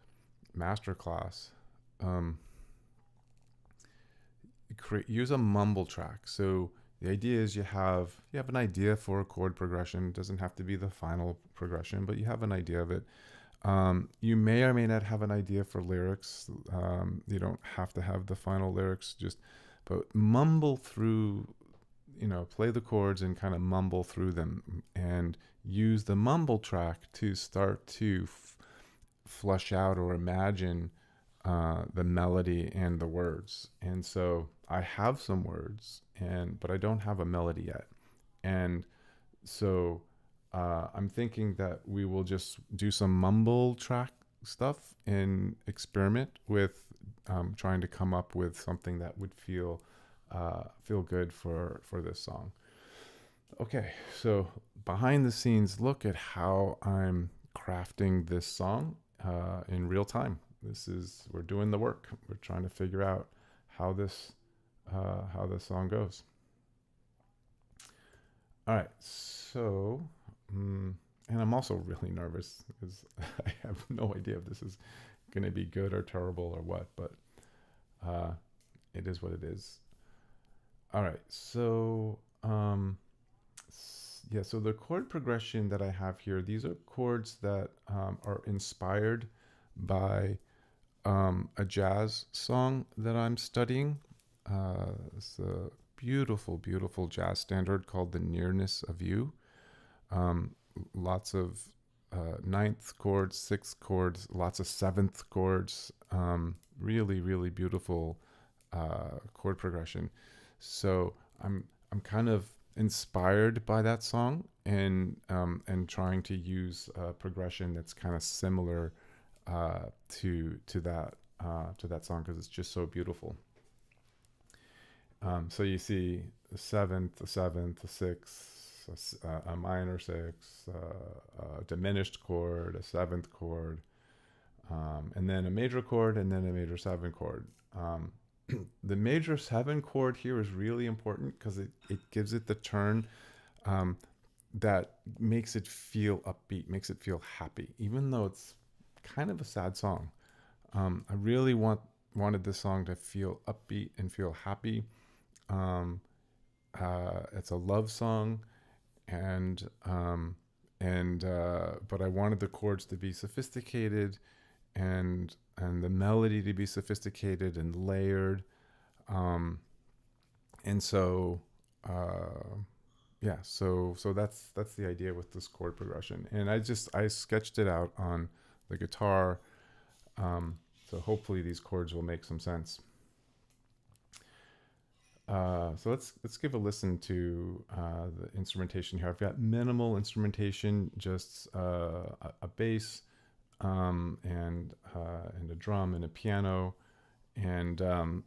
Speaker 2: masterclass. Use a mumble track. So the idea is you have an idea for a chord progression. It doesn't have to be the final progression, but you have an idea of it. You may or may not have an idea for lyrics. You don't have to have the final lyrics, but mumble through, play the chords and kind of mumble through them, and use the mumble track to start to flush out or imagine the melody and the words. And so I have some words, but I don't have a melody yet. And so I'm thinking that we will just do some mumble track stuff and experiment with trying to come up with something that would feel good for this song. Okay, so behind the scenes, look at how I'm crafting this song in real time. We're doing the work. We're trying to figure out how this song goes. All right, so and I'm also really nervous because I have no idea if this is going to be good or terrible or what, but uh, it is what it is. All right, so yeah, so the chord progression that I have here, these are chords that are inspired by a jazz song that I'm studying. It's a beautiful, beautiful jazz standard called The Nearness of You. Um, Lots of ninth chords, sixth chords, lots of seventh chords. Really, really beautiful chord progression. So I'm kind of inspired by that song and trying to use a progression that's kind of similar to that song because it's just so beautiful. So you see a seventh, a sixth, a minor sixth, a diminished chord, a seventh chord, and then a major chord, and then a major seven chord. The major seven chord here is really important because it gives it the turn that makes it feel upbeat, makes it feel happy, even though it's kind of a sad song. I really wanted this song to feel upbeat and feel happy. Um, it's a love song, and but I wanted the chords to be sophisticated and the melody to be sophisticated and layered. Um, and so yeah, so that's the idea with this chord progression. And I sketched it out on the guitar. So hopefully these chords will make some sense. So let's give a listen to the instrumentation here. I've got minimal instrumentation, just a bass and a drum and a piano, and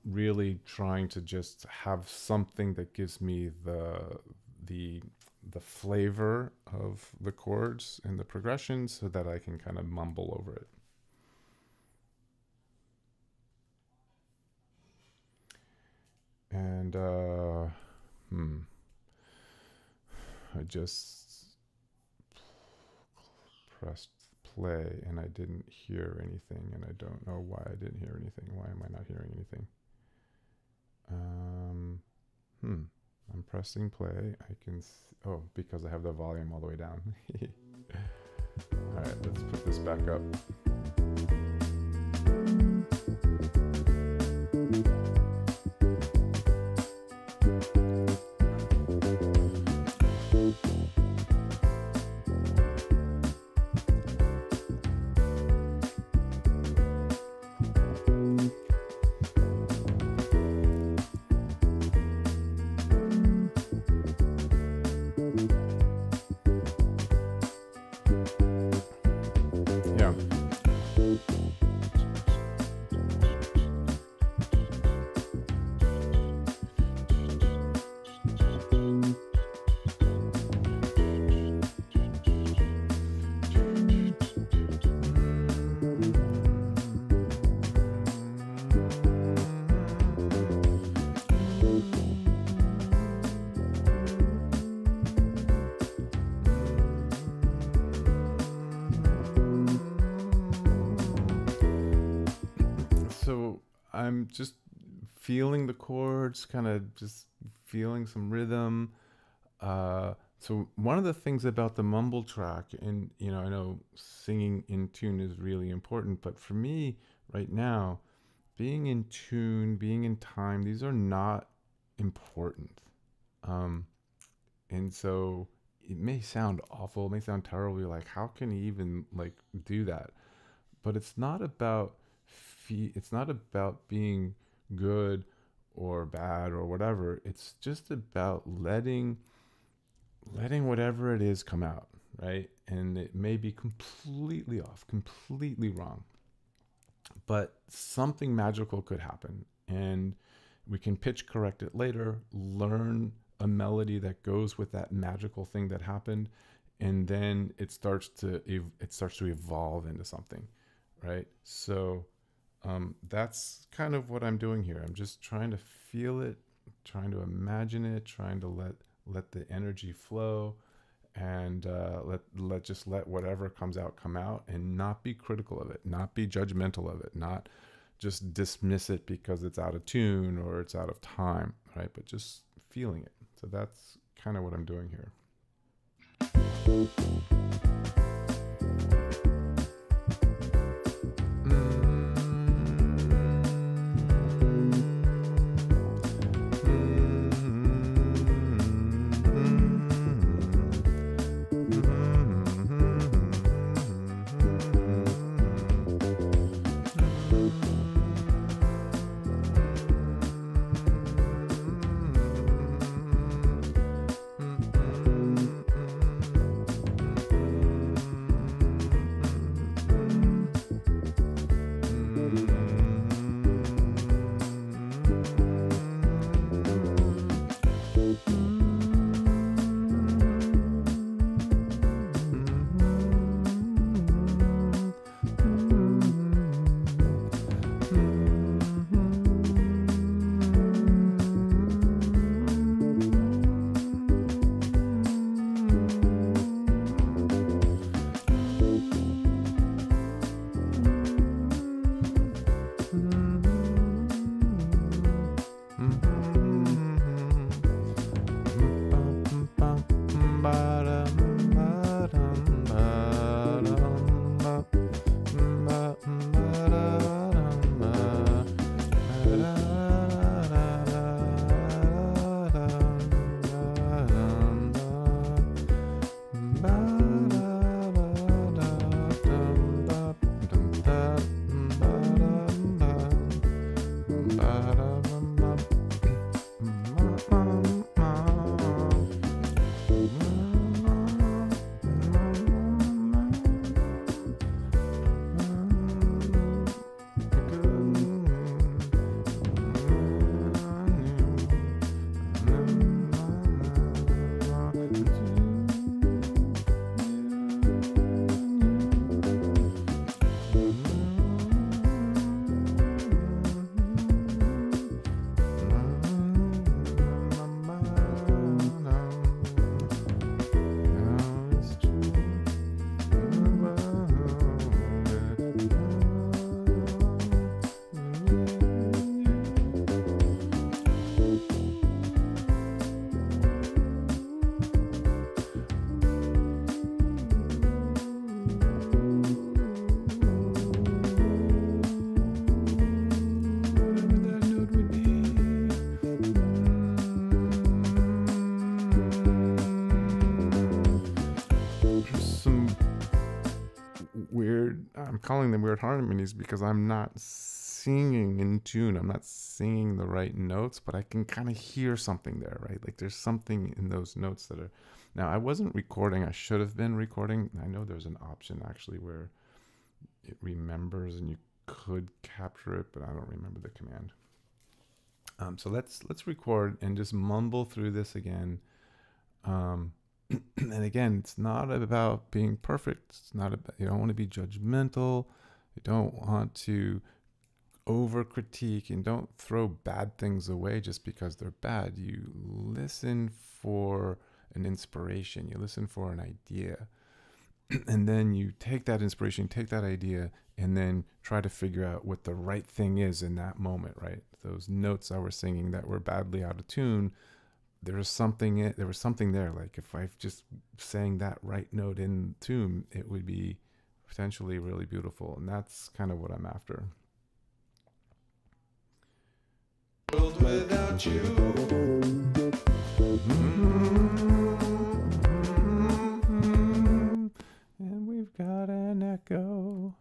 Speaker 2: really trying to just have something that gives me the the flavor of the chords and the progression, so that I can kind of mumble over it. And hmm, I just pressed play and I didn't hear anything, and I don't know why I didn't hear anything. Why am I not hearing anything? Um, hmm. I'm pressing play. Oh, because I have the volume all the way down. All right, let's put this back up. Yeah. So I'm just feeling the chords, kind of just feeling some rhythm. So one of the things about the mumble track, and I know singing in tune is really important, but for me right now, being in tune, being in time, these are not important. Um, and so it may sound awful, it may sound terrible. You're like, how can he even like do that? But it's not about it's not about being good or bad or whatever. It's just about letting whatever it is come out, right? And it may be completely off, completely wrong, but something magical could happen, and we can pitch correct it later, learn a melody that goes with that magical thing that happened, and then it starts to evolve into something, right? So that's kind of what I'm doing here. I'm just trying to feel it, trying to imagine it, trying to let the energy flow, and let whatever comes out come out, and not be critical of it, not be judgmental of it, not just dismiss it because it's out of tune or it's out of time, right? But just feeling it. So that's kind of what I'm doing here. I'm calling them weird harmonies because I'm not singing in tune. I'm not singing the right notes, but I can kind of hear something there, right? Like there's something in those notes that are. Now, I wasn't recording. I should have been recording. I know there's an option actually where it remembers and you could capture it, but I don't remember the command. So let's record and just mumble through this again. And again, it's not about being perfect. It's not about, you don't want to be judgmental. You don't want to over critique, and don't throw bad things away just because they're bad. You listen for an inspiration. You listen for an idea. And then you take that inspiration, take that idea, and then try to figure out what the right thing is in that moment, right? Those notes I was singing that were badly out of tune, there was something there. Like if I just sang that right note in tune, it would be potentially really beautiful. And that's kind of what I'm after.
Speaker 1: World without you.
Speaker 2: And we've got an echo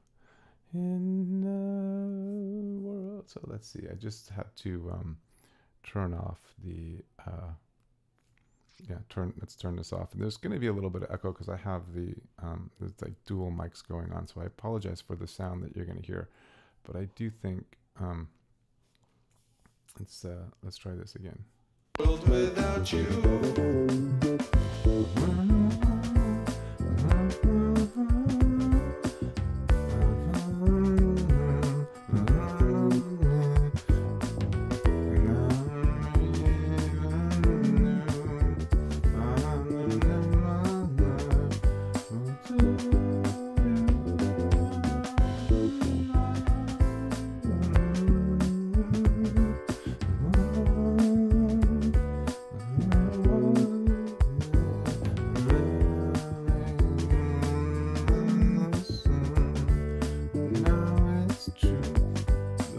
Speaker 2: in the So let's see. I just had to turn off the let's turn this off. And there's going to be a little bit of echo because I have there's like dual mics going on, so I apologize for the sound that you're going to hear, but I do think let's try this again.
Speaker 1: World without you.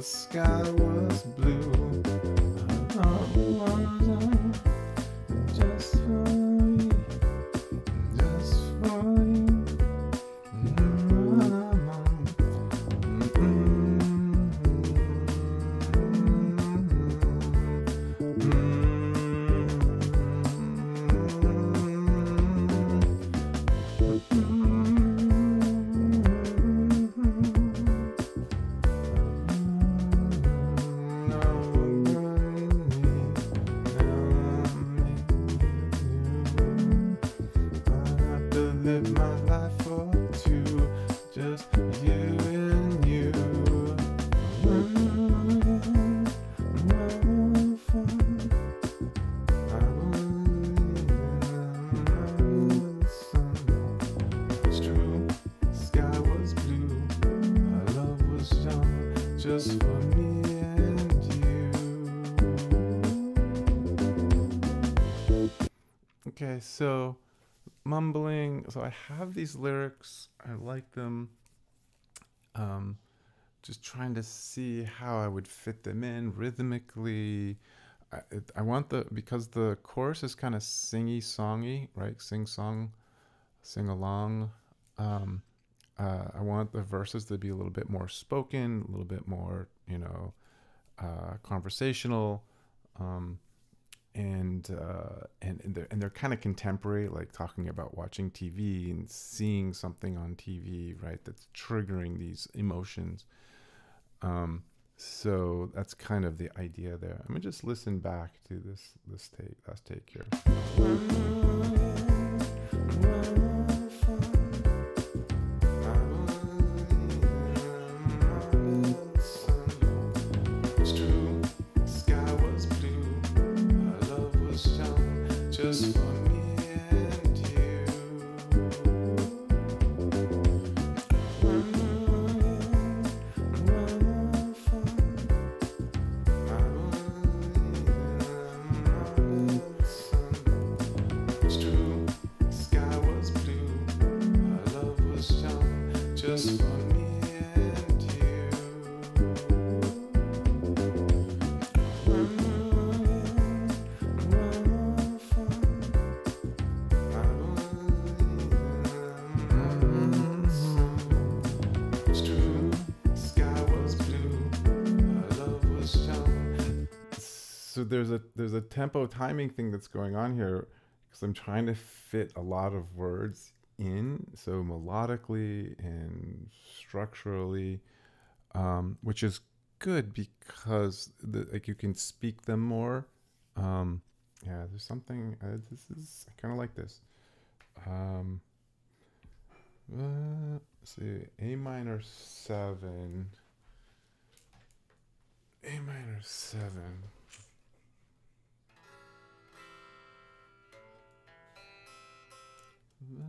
Speaker 1: Sky was blue. Just for you, just for you. Live my life for two, just you and you. It's true, the sky was blue, our love was young, just for me and you. Okay, so mumbling. So I have these lyrics. I like them. Just trying to see how I would fit them in rhythmically. I want because the chorus is kind of singy songy, right? Sing song, sing along. I want the verses to be a little bit more spoken, a little bit more, conversational. And they're kind of contemporary, like talking about watching TV and seeing something on TV, right? That's triggering these emotions. So that's kind of the idea there. I'm gonna just listen back to this last take here. Just for me and you. It's true, the sky was blue, our love was young, just for me and you. So there's a tempo timing thing that's going on here because I'm trying to fit a lot of words in, so melodically and structurally, which is good because you can speak them more. Yeah, there's something. I kind of like this. Let's see, A minor 7. A minor 7. La,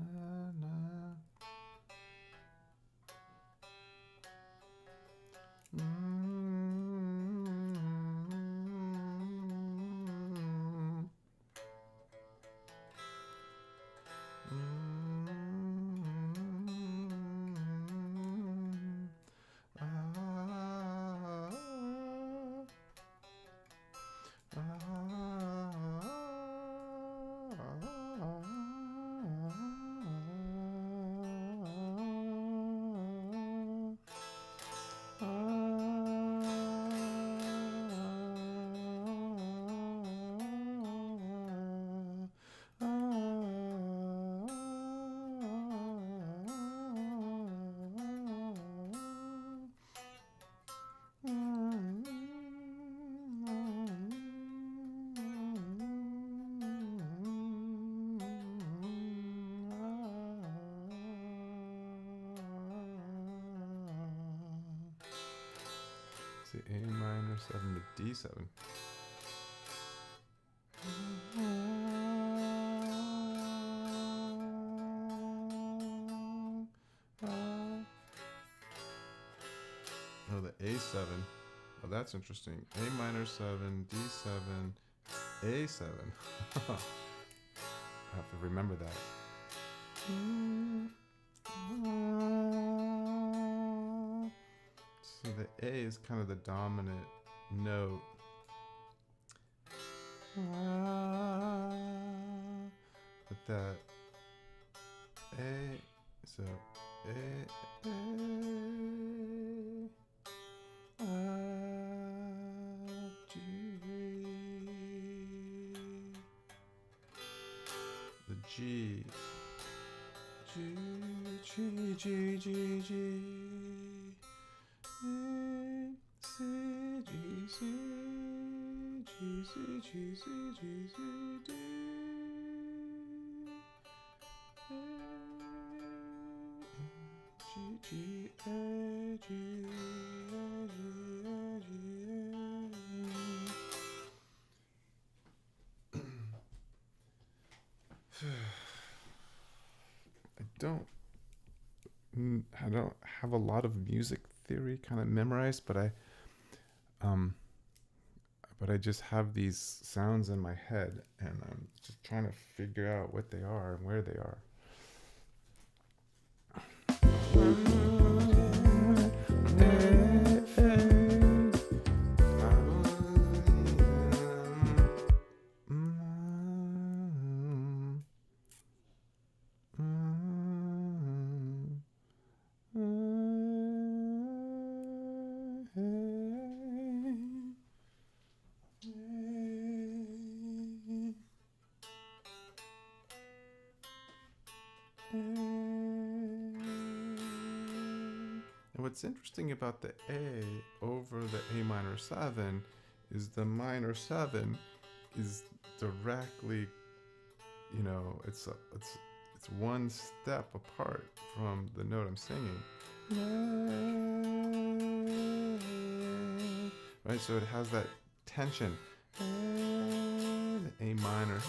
Speaker 1: la. see, A minor 7 to D7. Oh, the A7. Oh, that's interesting. A minor 7, D7, A7. I have to remember that. So the A is kind of the dominant note. But that A, so A, G, the G, G, G, G, G, G, C, G, C, G, C, G, C, G, C, D, G, G, A, G, A, G, A, G, I don't have a lot of music theory kind of memorized, but I just have these sounds in my head, and I'm just trying to figure out what they are and where they are. And what's interesting about the A over the A minor 7 is the minor 7 is directly, it's one step apart from the note I'm singing. Right, so it has that tension. The A minor.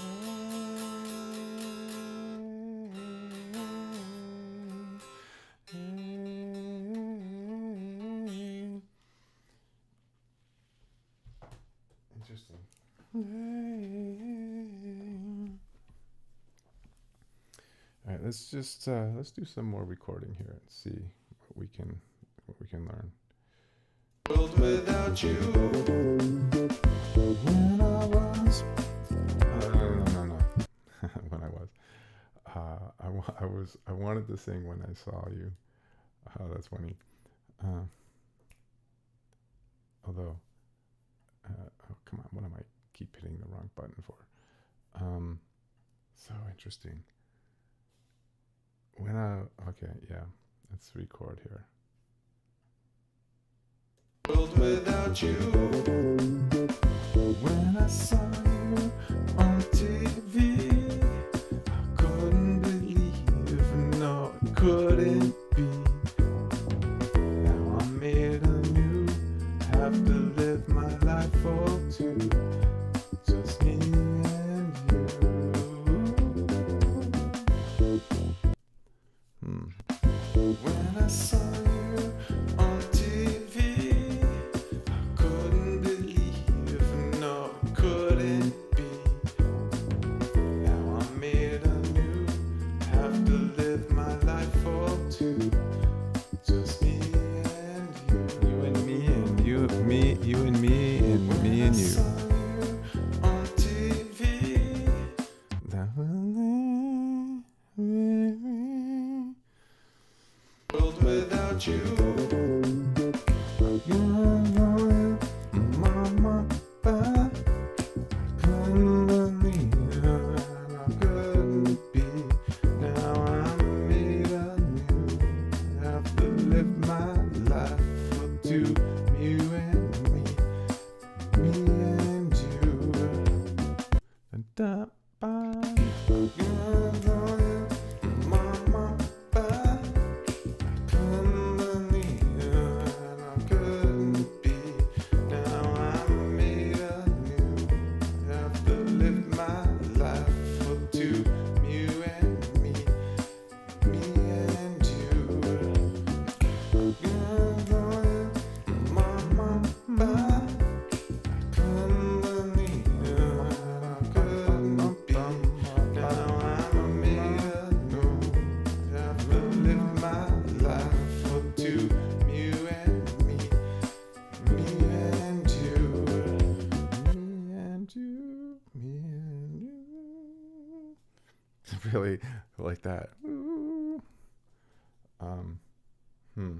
Speaker 1: Interesting. All right, let's do some more recording here and see what we can learn. World without you. When I was, no. When I was, I wanted to sing When I Saw You. Oh, that's funny. Although, oh come on, what am I keep hitting the wrong button for? So interesting. Okay, yeah, let's record here. World without you. When I saw you on TV, I couldn't believe, no, it couldn't be. Now I'm made anew, have to live my life for two, just me and you. When I saw you on TV, I couldn't believe, no, it couldn't be. Now I'm made anew, have to live my life for two, just me and you. You and me and you, me, you and me and me and you. On TV, that world without you. Mama, I couldn't believe it, I couldn't be. Now I'm made anew, have to live my life for two, you and me and you. Da, ba, Mama, I couldn't believe it, I couldn't be. really like that. Ooh. Um, hmm.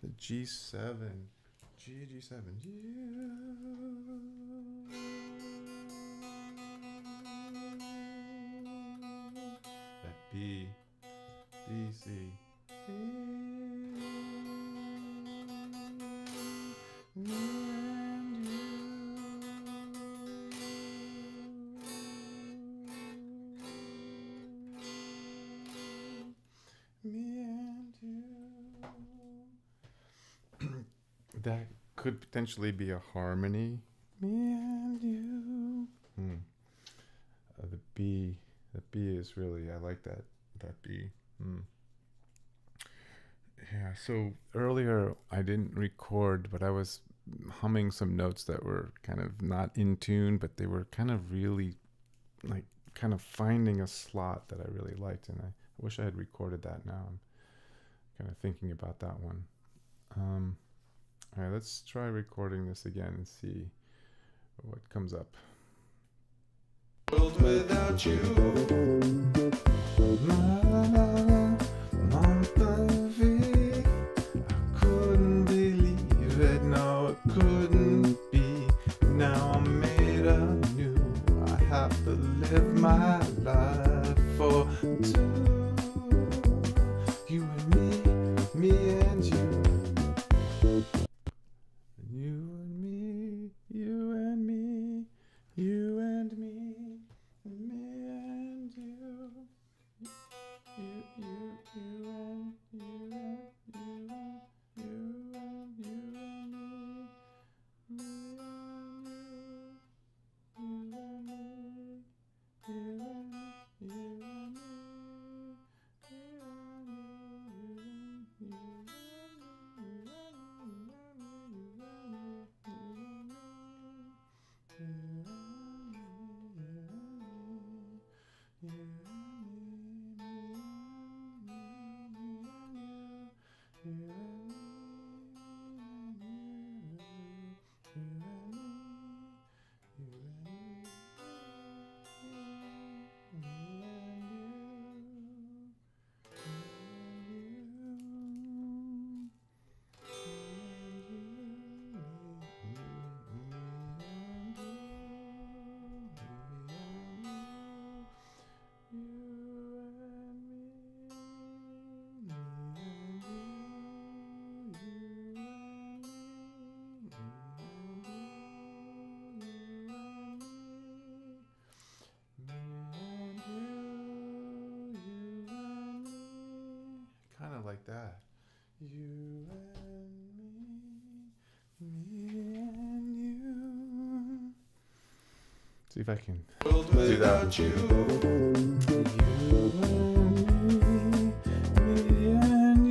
Speaker 1: The G7. G7. That B. B, C. Me and you. Me and you. That could potentially be a harmony. Me and you. The B. The B is really, I like that B. Yeah, so earlier I didn't record, but I was humming some notes that were kind of not in tune, but they were kind of really like kind of finding a slot that I really liked, and I wish I had recorded that now. I'm kind of thinking about that one. All right, let's try recording this again and see what comes up. World without you. La, la, la, Montevideo. I couldn't believe it, no, it couldn't be. Now I'm made anew. I have to live my life for two. You and me and you. You and me, you and me, you and me, me and you. You and you and you and me, me and kind of like that. You and me and you. See if I can do that. You and me and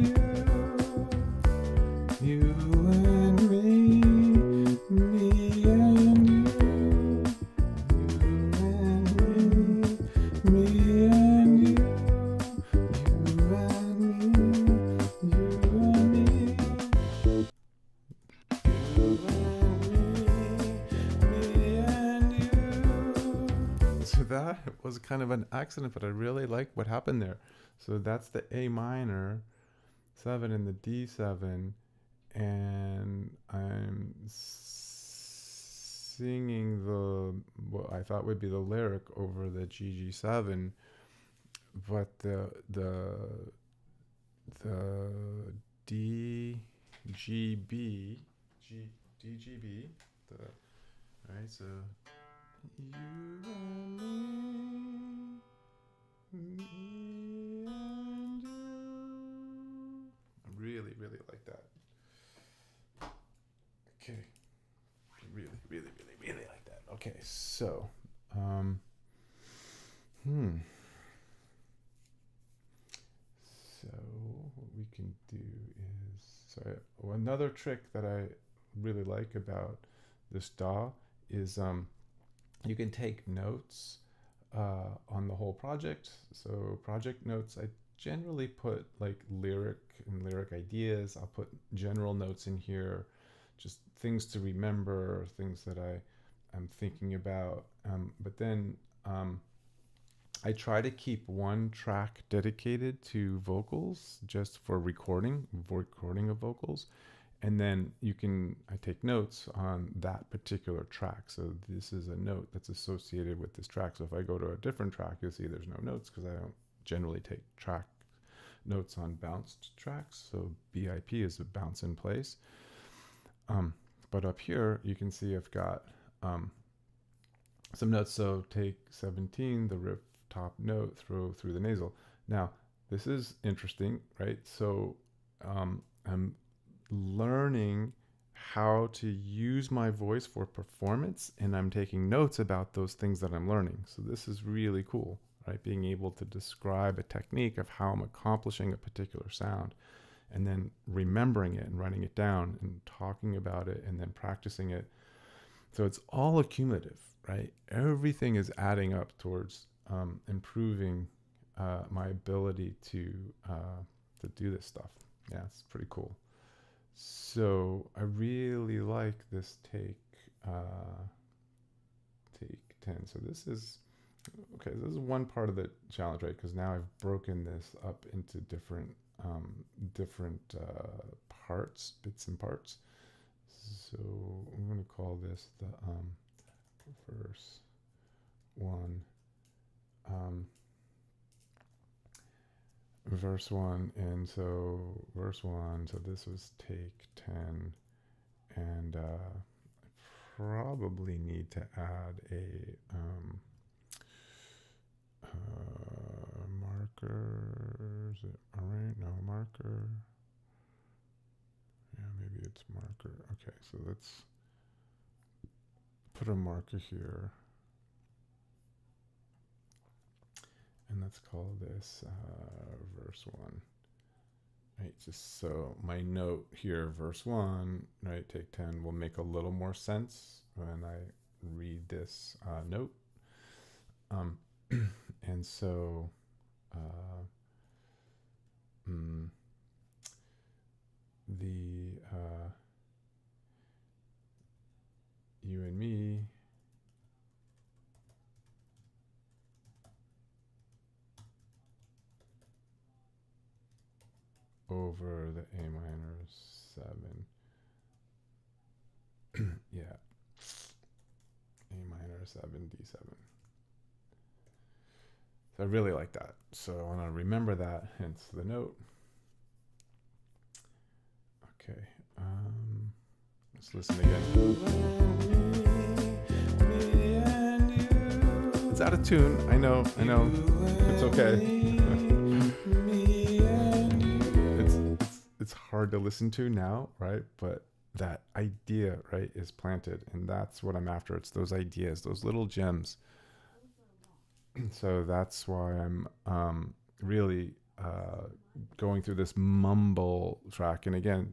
Speaker 1: you. You and me and you. You and me and you. You and me. So that was kind of an accident, but I really like what happened there. So that's the A minor 7 and the D7, and I'm singing what I thought would be the lyric over the GG7, but the DGB, DGB, right? So you and me and you. I really, really like that. Okay, really, really, really, really like that. Okay, so, So what we can do is, another trick that I really like about this DAW is you can take notes on the whole project. So project notes, I generally put like lyric ideas. I'll put general notes in here, just things to remember, things that I'm thinking about. But then I try to keep one track dedicated to vocals, just for recording of vocals. And then I take notes on that particular track. So this is a note that's associated with this track. So if I go to a different track, you'll see there's no notes, because I don't generally take track notes on bounced tracks. So BIP is a bounce in place. But up here, you can see I've got some notes. So take 17, the riff top note, through the nasal. Now, this is interesting, right? So I'm learning how to use my voice for performance, and I'm taking notes about those things that I'm learning. So this is really cool, right? Being able to describe a technique of how I'm accomplishing a particular sound, and then remembering it and writing it down and talking about it and then practicing it. So it's all accumulative, right? Everything is adding up towards improving my ability to do this stuff. Yeah, it's pretty cool. So I really like this take 10. So this is okay. This is one part of the challenge, right? Because now I've broken this up into different parts, bits and parts. So I'm going to call this the verse 1. Verse 1, and so verse 1, so this was take 10, and I probably need to add a marker. Is it all right? No marker. Yeah, maybe it's marker. Okay, so let's put a marker here. And let's call this verse 1. Right, just so my note here, verse 1, right, take 10, will make a little more sense when I read this note. And so the you and me over the A minor 7. Yeah. A minor 7, D7. So I really like that. So I want to remember that, hence the note. Okay. Let's listen again. It's out of tune. I know. It's okay. It's hard to listen to now, right? But that idea, right, is planted, and that's what I'm after. It's those ideas, those little gems. So that's why I'm really going through this mumble track. And again,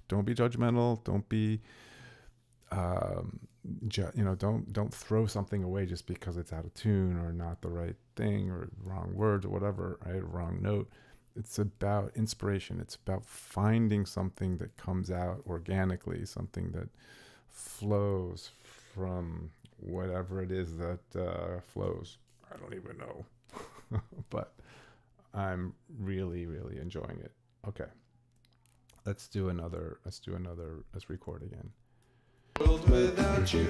Speaker 1: don't be judgmental. Don't be, don't throw something away just because it's out of tune or not the right thing or wrong words or whatever, right? Wrong note. It's about inspiration. It's about finding something that comes out organically, something that flows from whatever it is that flows. I don't even know, but I'm really, really enjoying it. Okay, let's record again. World without you.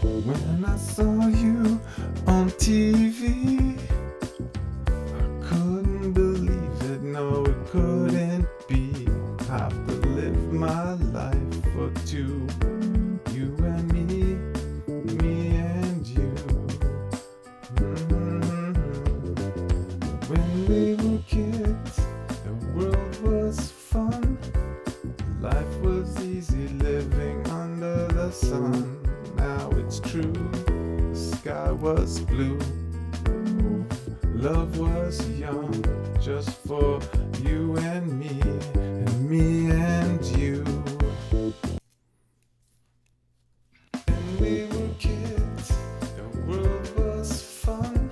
Speaker 1: When I saw you on TV, I couldn't believe it. No, it couldn't be. I have to live my life for two. You and me and you. When we were kids, the world was fun. Life was easy living under the sun. Now it's true, the sky was blue. Love was young, just for you and me and you. And we were kids, the world was fun.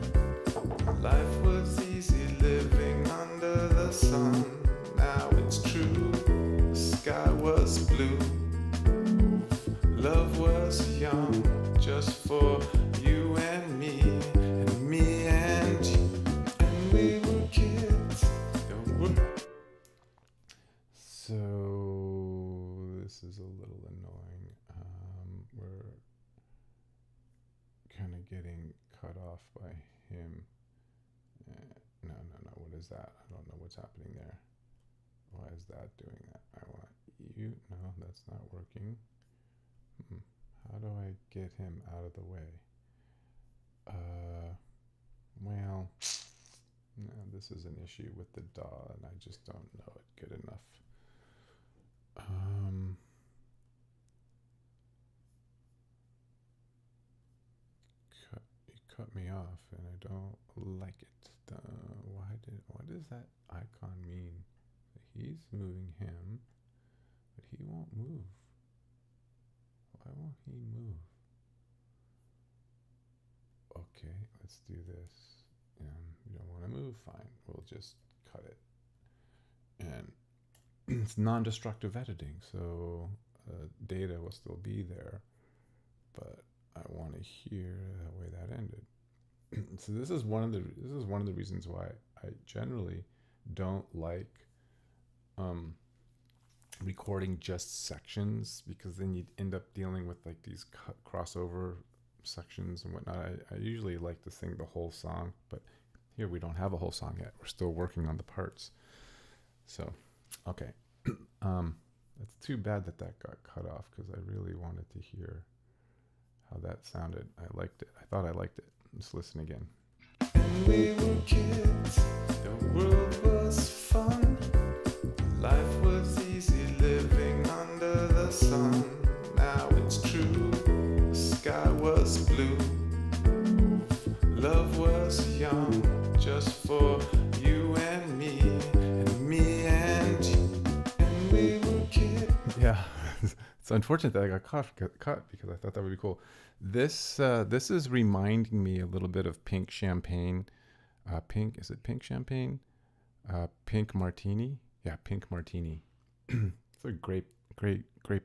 Speaker 1: Life was easy living under the sun. Now it's true, the sky was blue. Love was young, just for you and me and you. And we were kids. So this is a little annoying. We're kind of getting cut off by him. No. What is that? I don't know what's happening there. Why is that doing that? I want you. No, that's not working. How do I get him out of the way? Well, no, this is an issue with the DAW, and I just don't know it good enough. You cut me off, and I don't like it. What does that icon mean? He's moving him, but he won't move. Why won't he move? Okay, let's do this. You don't want to move? Fine. We'll just cut it. And it's non-destructive editing, so data will still be there, but I want to hear the way that ended. So this is one of the reasons why I generally don't like recording just sections, because then you'd end up dealing with like these crossover sections and whatnot. I usually like to sing the whole song, but here we don't have a whole song yet. We're still working on the parts. So, okay. It's too bad that got cut off, because I really wanted to hear how that sounded. I liked it. I thought I liked it. Let's listen again. And we were kids, the world was fun. Life was easy living under the sun. Now it's true, the sky was blue. Love was young, just for you and me and you. And we were kids. Yeah, it's unfortunate that I got cut because I thought that would be cool. This is reminding me a little bit of Pink Champagne. Is it Pink Champagne? Pink Martini? Yeah, Pink Martini. It's a great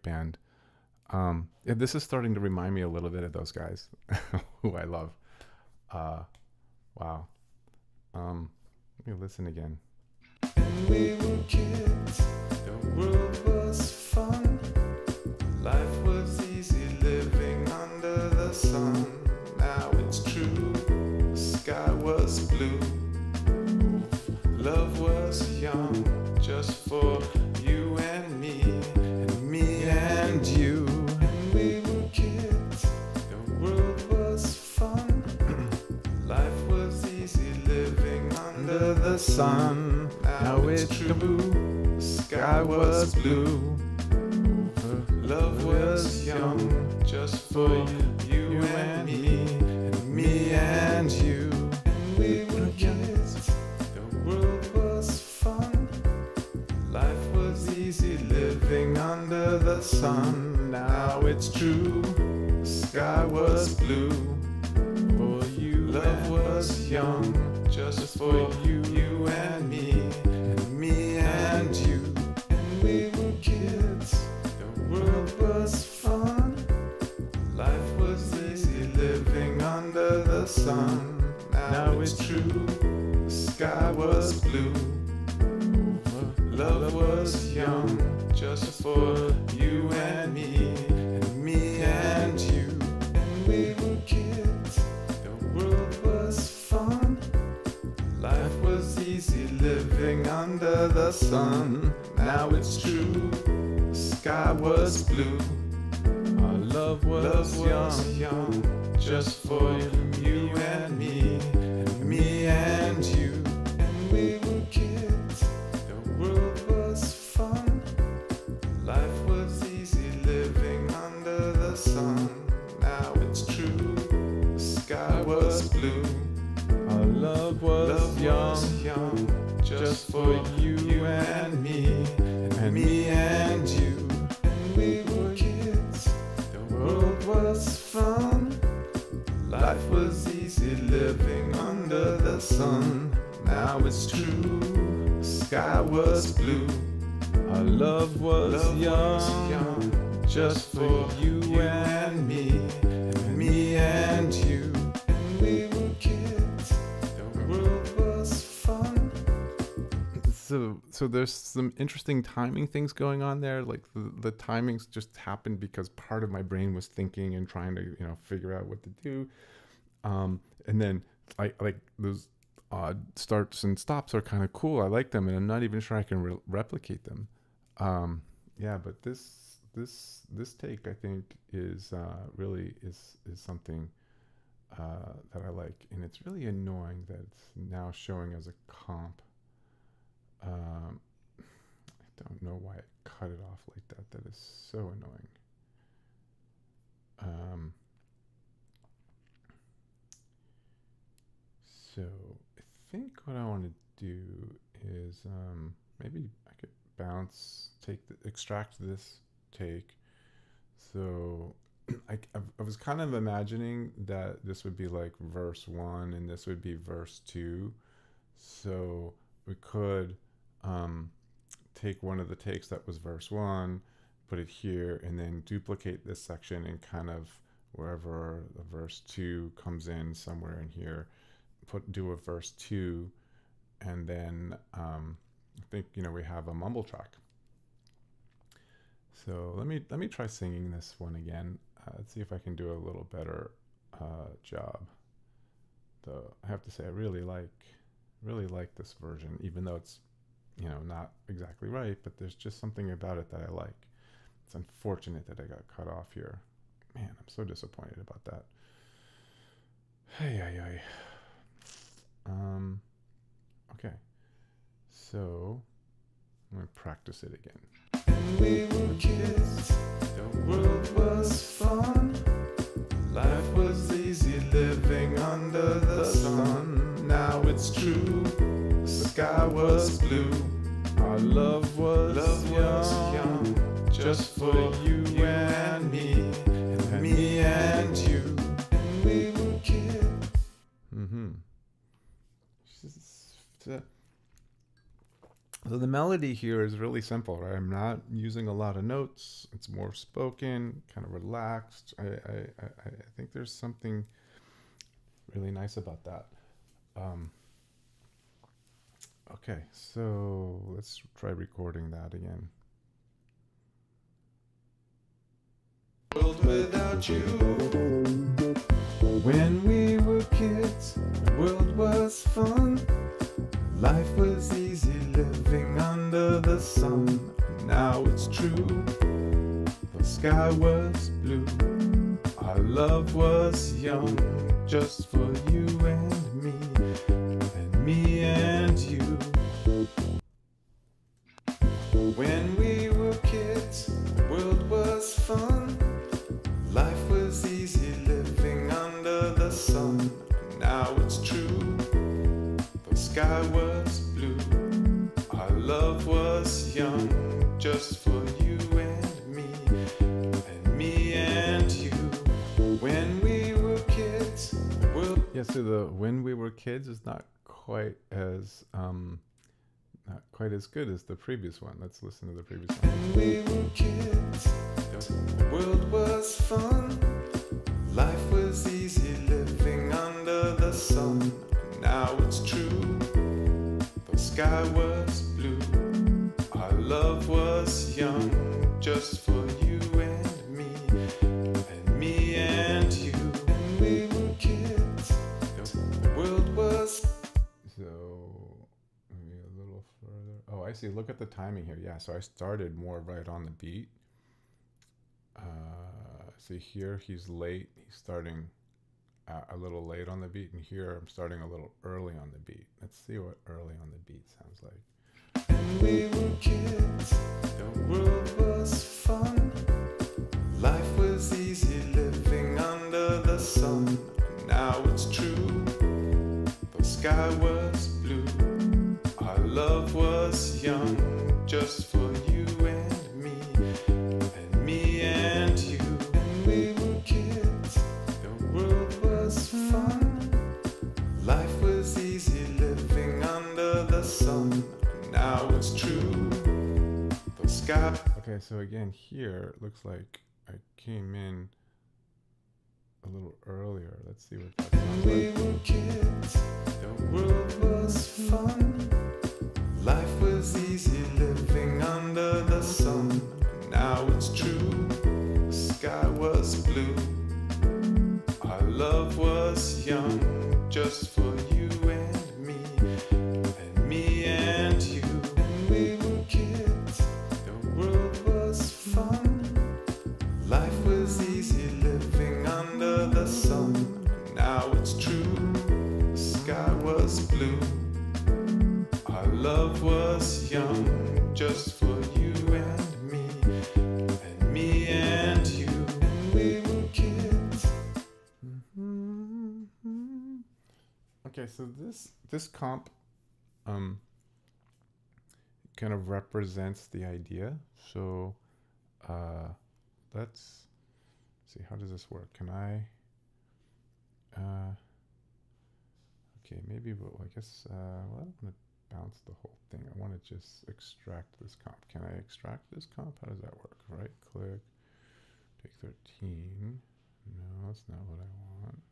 Speaker 1: band. Yeah, this is starting to remind me a little bit of those guys who I love. Wow. Let me listen again. And we were kids, the world was fun. Life was easy living under the sun. Now it's true, the sky was blue. Love was young, just for you and me and you. And we were kids, the world was fun. Life was easy living under the sun. Now it's true, the sky was blue. Love was young, just for you and me and you. And we were kids, the world was fun. Life was easy living under the sun. Now it's true, the sky was blue. For you, love was young, just for you and me and you. And we were kids, the world was fun. Life was easy living under the sun. Now it's true, the sky was blue. Love was young, just for you and me and you. And we were kids, the world was fun. Life was easy living under the sun. Now it's true, the sky was blue. Our love was young, just for you and me and you. And we were kids, the world was fun. Life was easy living under the sun. Now it's true, the sky was blue. Our love was young, just for you
Speaker 2: Life was easy living under the sun. Now it's true, the sky was blue.
Speaker 1: Our love was young,
Speaker 2: just for you and me, and me and you. And we were kids, the world was fun.
Speaker 1: So there's some interesting timing things going on there. Like the timings just happened because part of my brain was thinking and trying to figure out what to do. And then like those odd starts and stops are kind of cool. I like them, and I'm not even sure I can replicate them. Yeah, but this take, I think, is really is something that I like, and it's really annoying that it's now showing as a comp. I don't know why it cut it off like that. That is so annoying. So I think what I want to do is maybe I could extract this take. So I was kind of imagining that this would be like verse 1 and this would be verse 2. So we could take one of the takes that was verse 1, put it here, and then duplicate this section and kind of wherever the verse 2 comes in somewhere in here, do a verse 2, and then I think we have a mumble track. So let me try singing this one again. Let's see if I can do a little better job. Though I have to say I really like this version, even though it's not exactly right, but there's just something about it that I like. It's unfortunate that I got cut off here. Man, I'm so disappointed about that. Hey. Okay, so I'm gonna practice it again.
Speaker 2: And we were kids, the world was fun. Life was easy living under the sun. Now it's true, the sky was blue.
Speaker 1: Our love was young,
Speaker 2: just for you and me, and me and you. And we were kids.
Speaker 1: So the melody here is really simple, right? I'm not using a lot of notes. It's more spoken, kind of relaxed. I think there's something really nice about that. Okay, so let's try recording that again.
Speaker 2: World without you. When we were kids, the world was fun. Life was easy living under the sun. Now it's true, the sky was blue. Our love was young, just for you and me and you. When we were kids, the world was fun. Life was easy living under the sun. Now it's true, the sky was blue. Our love was young, just for you and me and you. When we were kids, the world.
Speaker 1: Yeah, so the when we were kids is not quite as good as the previous one. Let's listen to the previous one.
Speaker 2: When we were kids, the world was fun. Life was easy living under the sun. Now it's true, the sky was blue. Our love was young, just for you and me and you. When we were kids, the world was.
Speaker 1: So maybe a little further. Oh, I see. Look at the timing here. Yeah, so I started more right on the beat. See here, he's late. He's starting a little late on the beat, and here I'm starting a little early on the beat. Let's see what early on the beat sounds like.
Speaker 2: When we were kids, the world was fun. Life was easy living under the sun. Now it's true, the sky was blue. Our love was young, just for you and me and you. When we were kids, the world was fun. sky. Okay, so again here it looks like I came in a little earlier. Let's see what that sounds like. When we were kids, the world was fun. Life was easy living under the sun. Now it's true, the sky was blue. Our love was young, just for you and me and you. When we were kids, the world was fun. Life was easy living under the sun. Now it's true, the sky was blue. Our love was young, just for you and me and you. When we were kids. Okay, so this comp kind of represents the idea. So let's see, how does this work? Can I okay, maybe I guess well, I'm gonna bounce the whole thing. I want to just extract this comp. Can I extract this comp? How does that work? Right click, take 13. No, that's not what I want.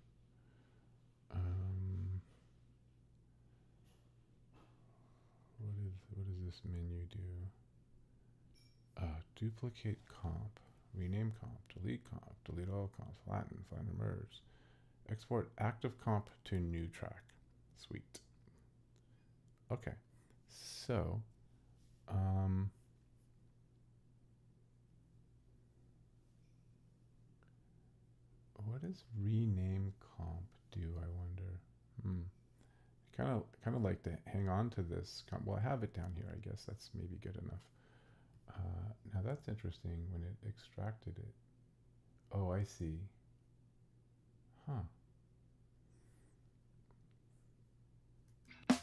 Speaker 2: What does this menu do? Duplicate comp, rename comp, delete all comps, flatten and merge. Export active comp to new track. Sweet. Okay, so what does rename comp do, I wonder? Kind of like to hang on to this comp. Well, I have it down here. I guess that's maybe good enough. Now that's interesting when it extracted it. Oh, I see. Huh.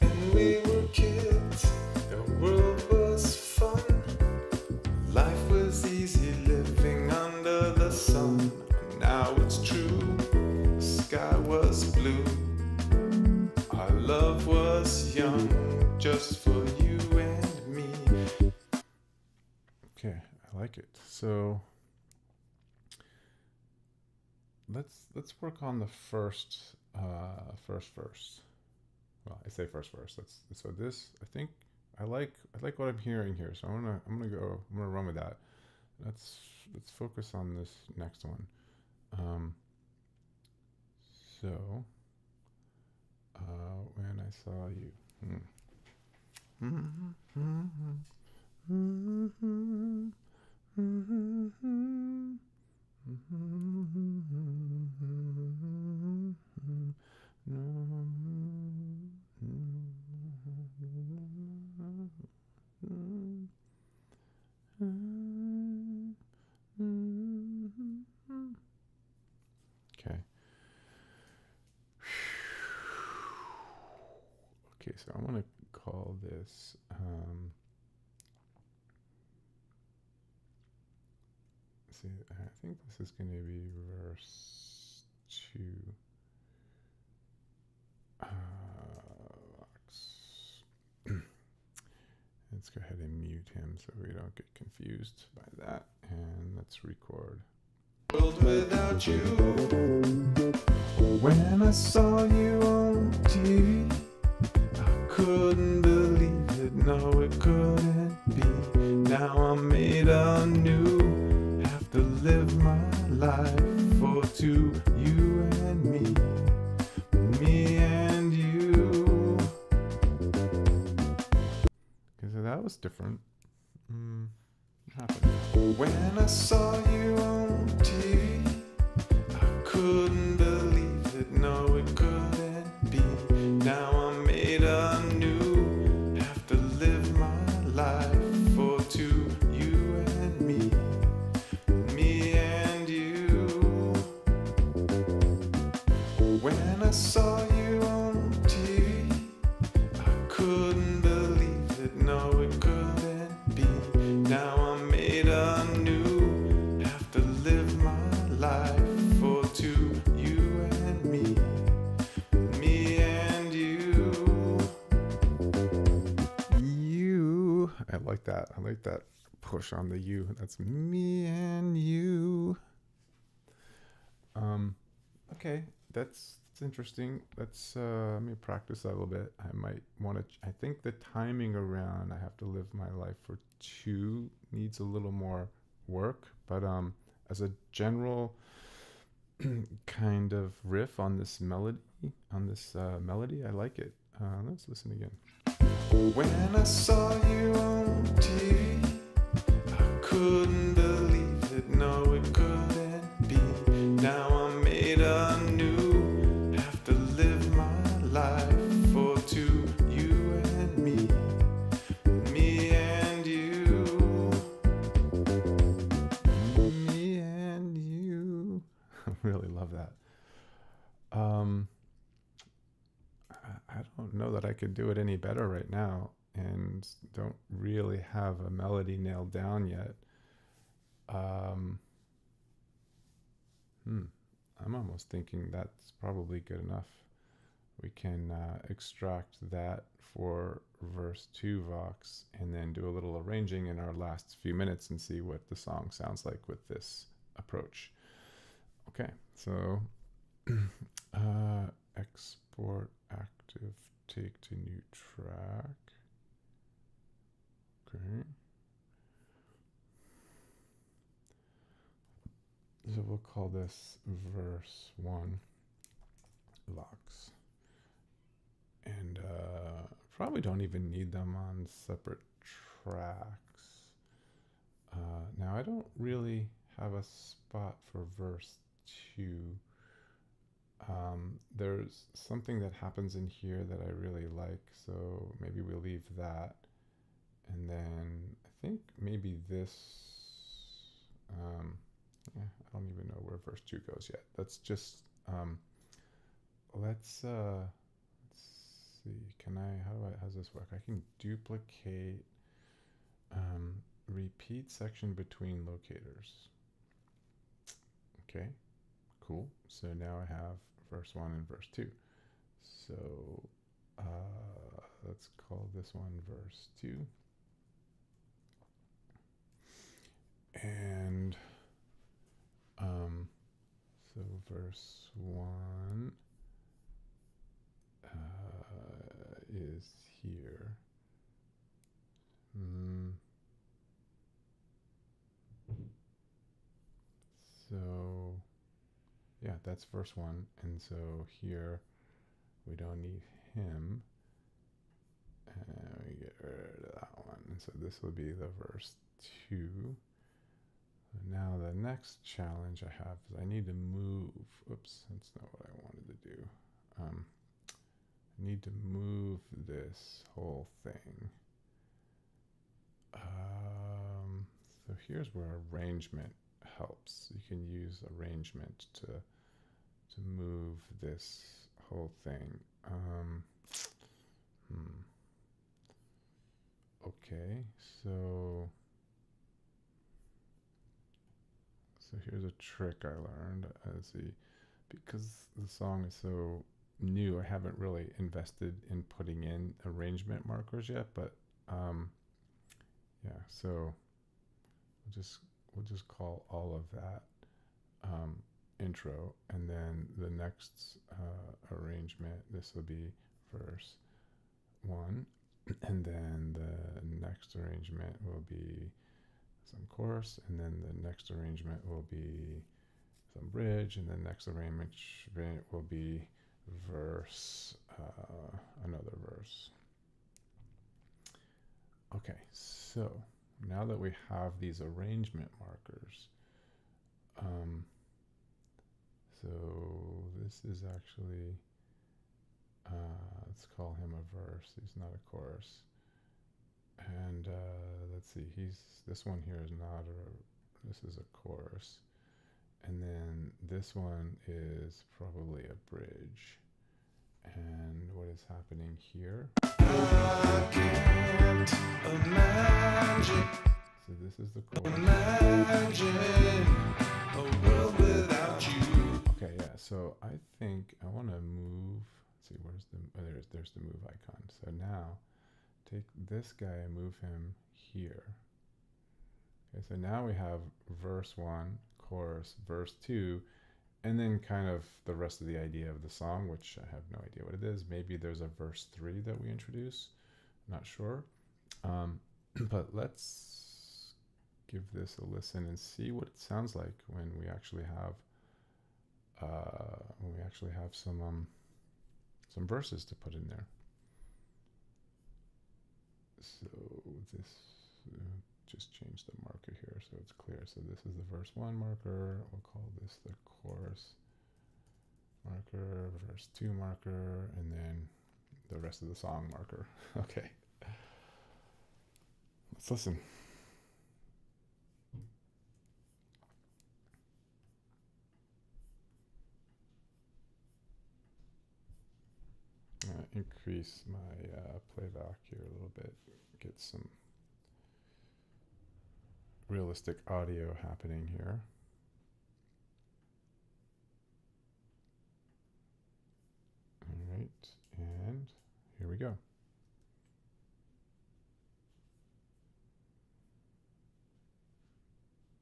Speaker 2: When we were kids, the world was fun. Life was easy living under the sun. Now it's true, the sky was blue. Our love was young, just for you and me. Okay, I like it. So let's work on the first verse. Well, I say first verse. So this, I think I like what I'm hearing here. So I'm gonna run with that. Let's focus on this next one. So when I saw you. Okay. Okay, so I want to call this see, I think this is going to be verse 2. Let's go ahead and mute him so we don't get confused by that. And let's record. World without you. When I saw you on TV, I couldn't believe it. No, it couldn't be. Now I'm made anew. Have to live my life for two, you and me. Me and you. Okay, so that was different. What happened? When I saw you on TV, I couldn't believe it. No, it couldn't be. Now I'm made anew. Have to live my life for two, you and me. Me and you. When I saw you on TV, I couldn't believe it. No, it couldn't be. Now I'm made anew. Have to live my life for two, you and me. Me and you. You. I like that.
Speaker 1: push on the U. That's me and you. Um, okay, that's interesting. Let me practice that a little bit. I might want to. I think the timing around "I have to live my life for two" needs a little more work. But as a general kind of riff on this melody, I like it. Let's listen again. When I saw you on TV, I couldn't believe it. No, it couldn't be. Now I'm made anew. Have to live my life for two. You and me. Me and you. Me and you. I really love that. Um, I don't know that I could do it any better right now, and don't really have a melody nailed down yet. Um, hmm, I'm almost thinking that's probably good enough. We can extract that for verse 2 Vox and then do a little arranging in our last few minutes and see what the song sounds like with this approach. Okay, so export active, take to new track. Okay. So we'll call this verse 1 Vox. And probably don't even need them on separate tracks. Now I don't really have a spot for verse 2. There's something that happens in here that I really like, so maybe we'll leave that. And then I think maybe this, yeah, I don't even know where verse 2 goes yet. Let's just, let's see, how's this work? I can duplicate, repeat section between locators. Okay, cool. So now I have verse 1 and verse 2. So let's call this one verse 2. And so verse 1 is here. So yeah, that's verse 1. And so here we don't need him. And we get rid of that one. And so this will be the verse 2. Now the next challenge I have is I need to move. Oops, that's not what I wanted to do. I need to move this whole thing. So here's where arrangement helps. You can use arrangement to move this whole thing. Okay, so here's a trick I learned. Let's see, because the song is so new, I haven't really invested in putting in arrangement markers yet. But yeah, so we'll just call all of that intro, and then the next arrangement, this will be verse 1, and then the next arrangement will be some chorus, and then the next arrangement will be some bridge, and the next arrangement will be verse, another verse. Okay, so now that we have these arrangement markers, so this is actually, let's call him a verse. He's not a chorus. And let's see, this one here is not this is a chorus. And then this one is probably a bridge. And what is happening here? I can't imagine. So this is the chorus. Imagine a world without you. Okay, yeah, so I think I want to move. Let's see, where's there's the move icon. So now take this guy and move him here. Okay, so now we have verse 1, chorus, verse 2, and then kind of the rest of the idea of the song, which I have no idea what it is. Maybe there's a verse 3 that we introduce. Not sure. Um, but let's give this a listen and see what it sounds like when we actually have some verses to put in there. So this just change the marker here so it's clear. So this is the verse 1 marker. We'll call this the chorus marker, verse 2 marker, and then the rest of the song marker. Okay. Let's listen. Increase my playback here a little bit, get some realistic audio happening here. All right, and here we go.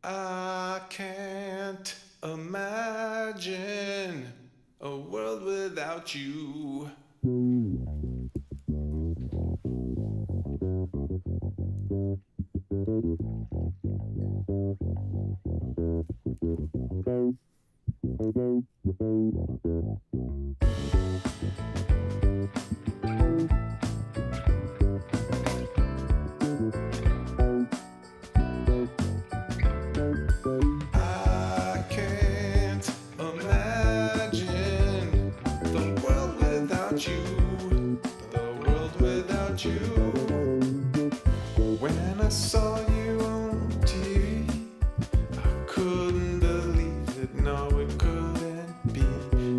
Speaker 1: I can't imagine a world without you. I can't imagine the world without you. The world without you. When I saw you on TV, I couldn't believe it. No, it couldn't be.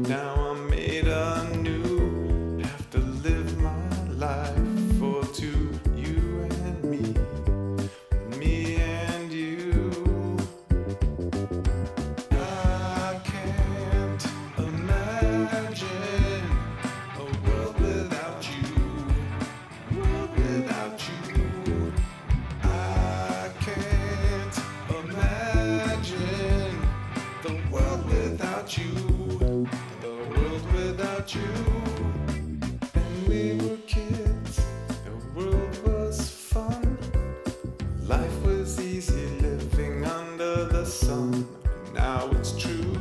Speaker 1: Now I'm made anew. Have to live my life for two, you and me. Me and you. I can't imagine a world without you. World without you. I can't imagine the world without you. The world without you. When we were kids, the world was fun. Life was easy living under the sun. Now it's true,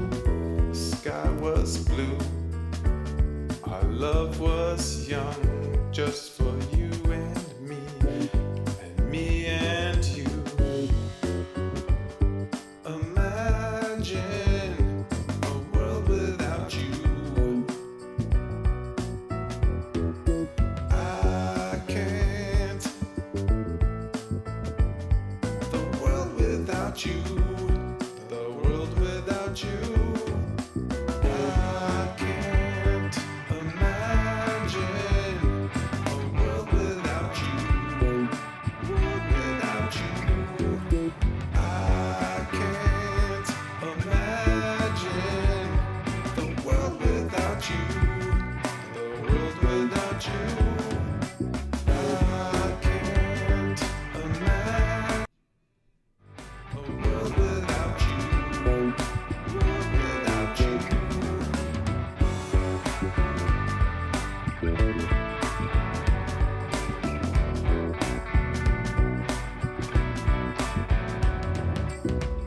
Speaker 1: the sky was blue. Our love was young, just for you and me and you. Imagine a world without you. I can't. The world without you. The world without you. I can't imagine a world without you. World without you. I can't imagine the world without you. The world without you. I can't imagine a world without you. World without you.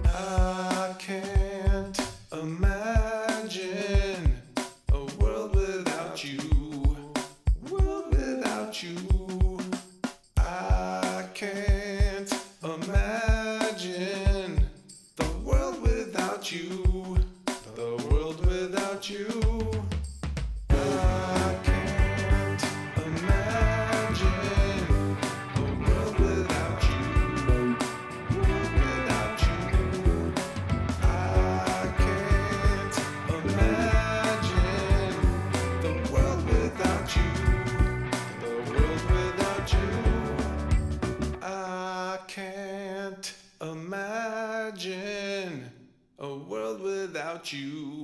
Speaker 1: I can't imagine a world without you. World without you. I can't imagine the world without you. The world without you. I can't imagine a world without you. World without you. I can't imagine the world without you. The world without you. I can't imagine a world without you.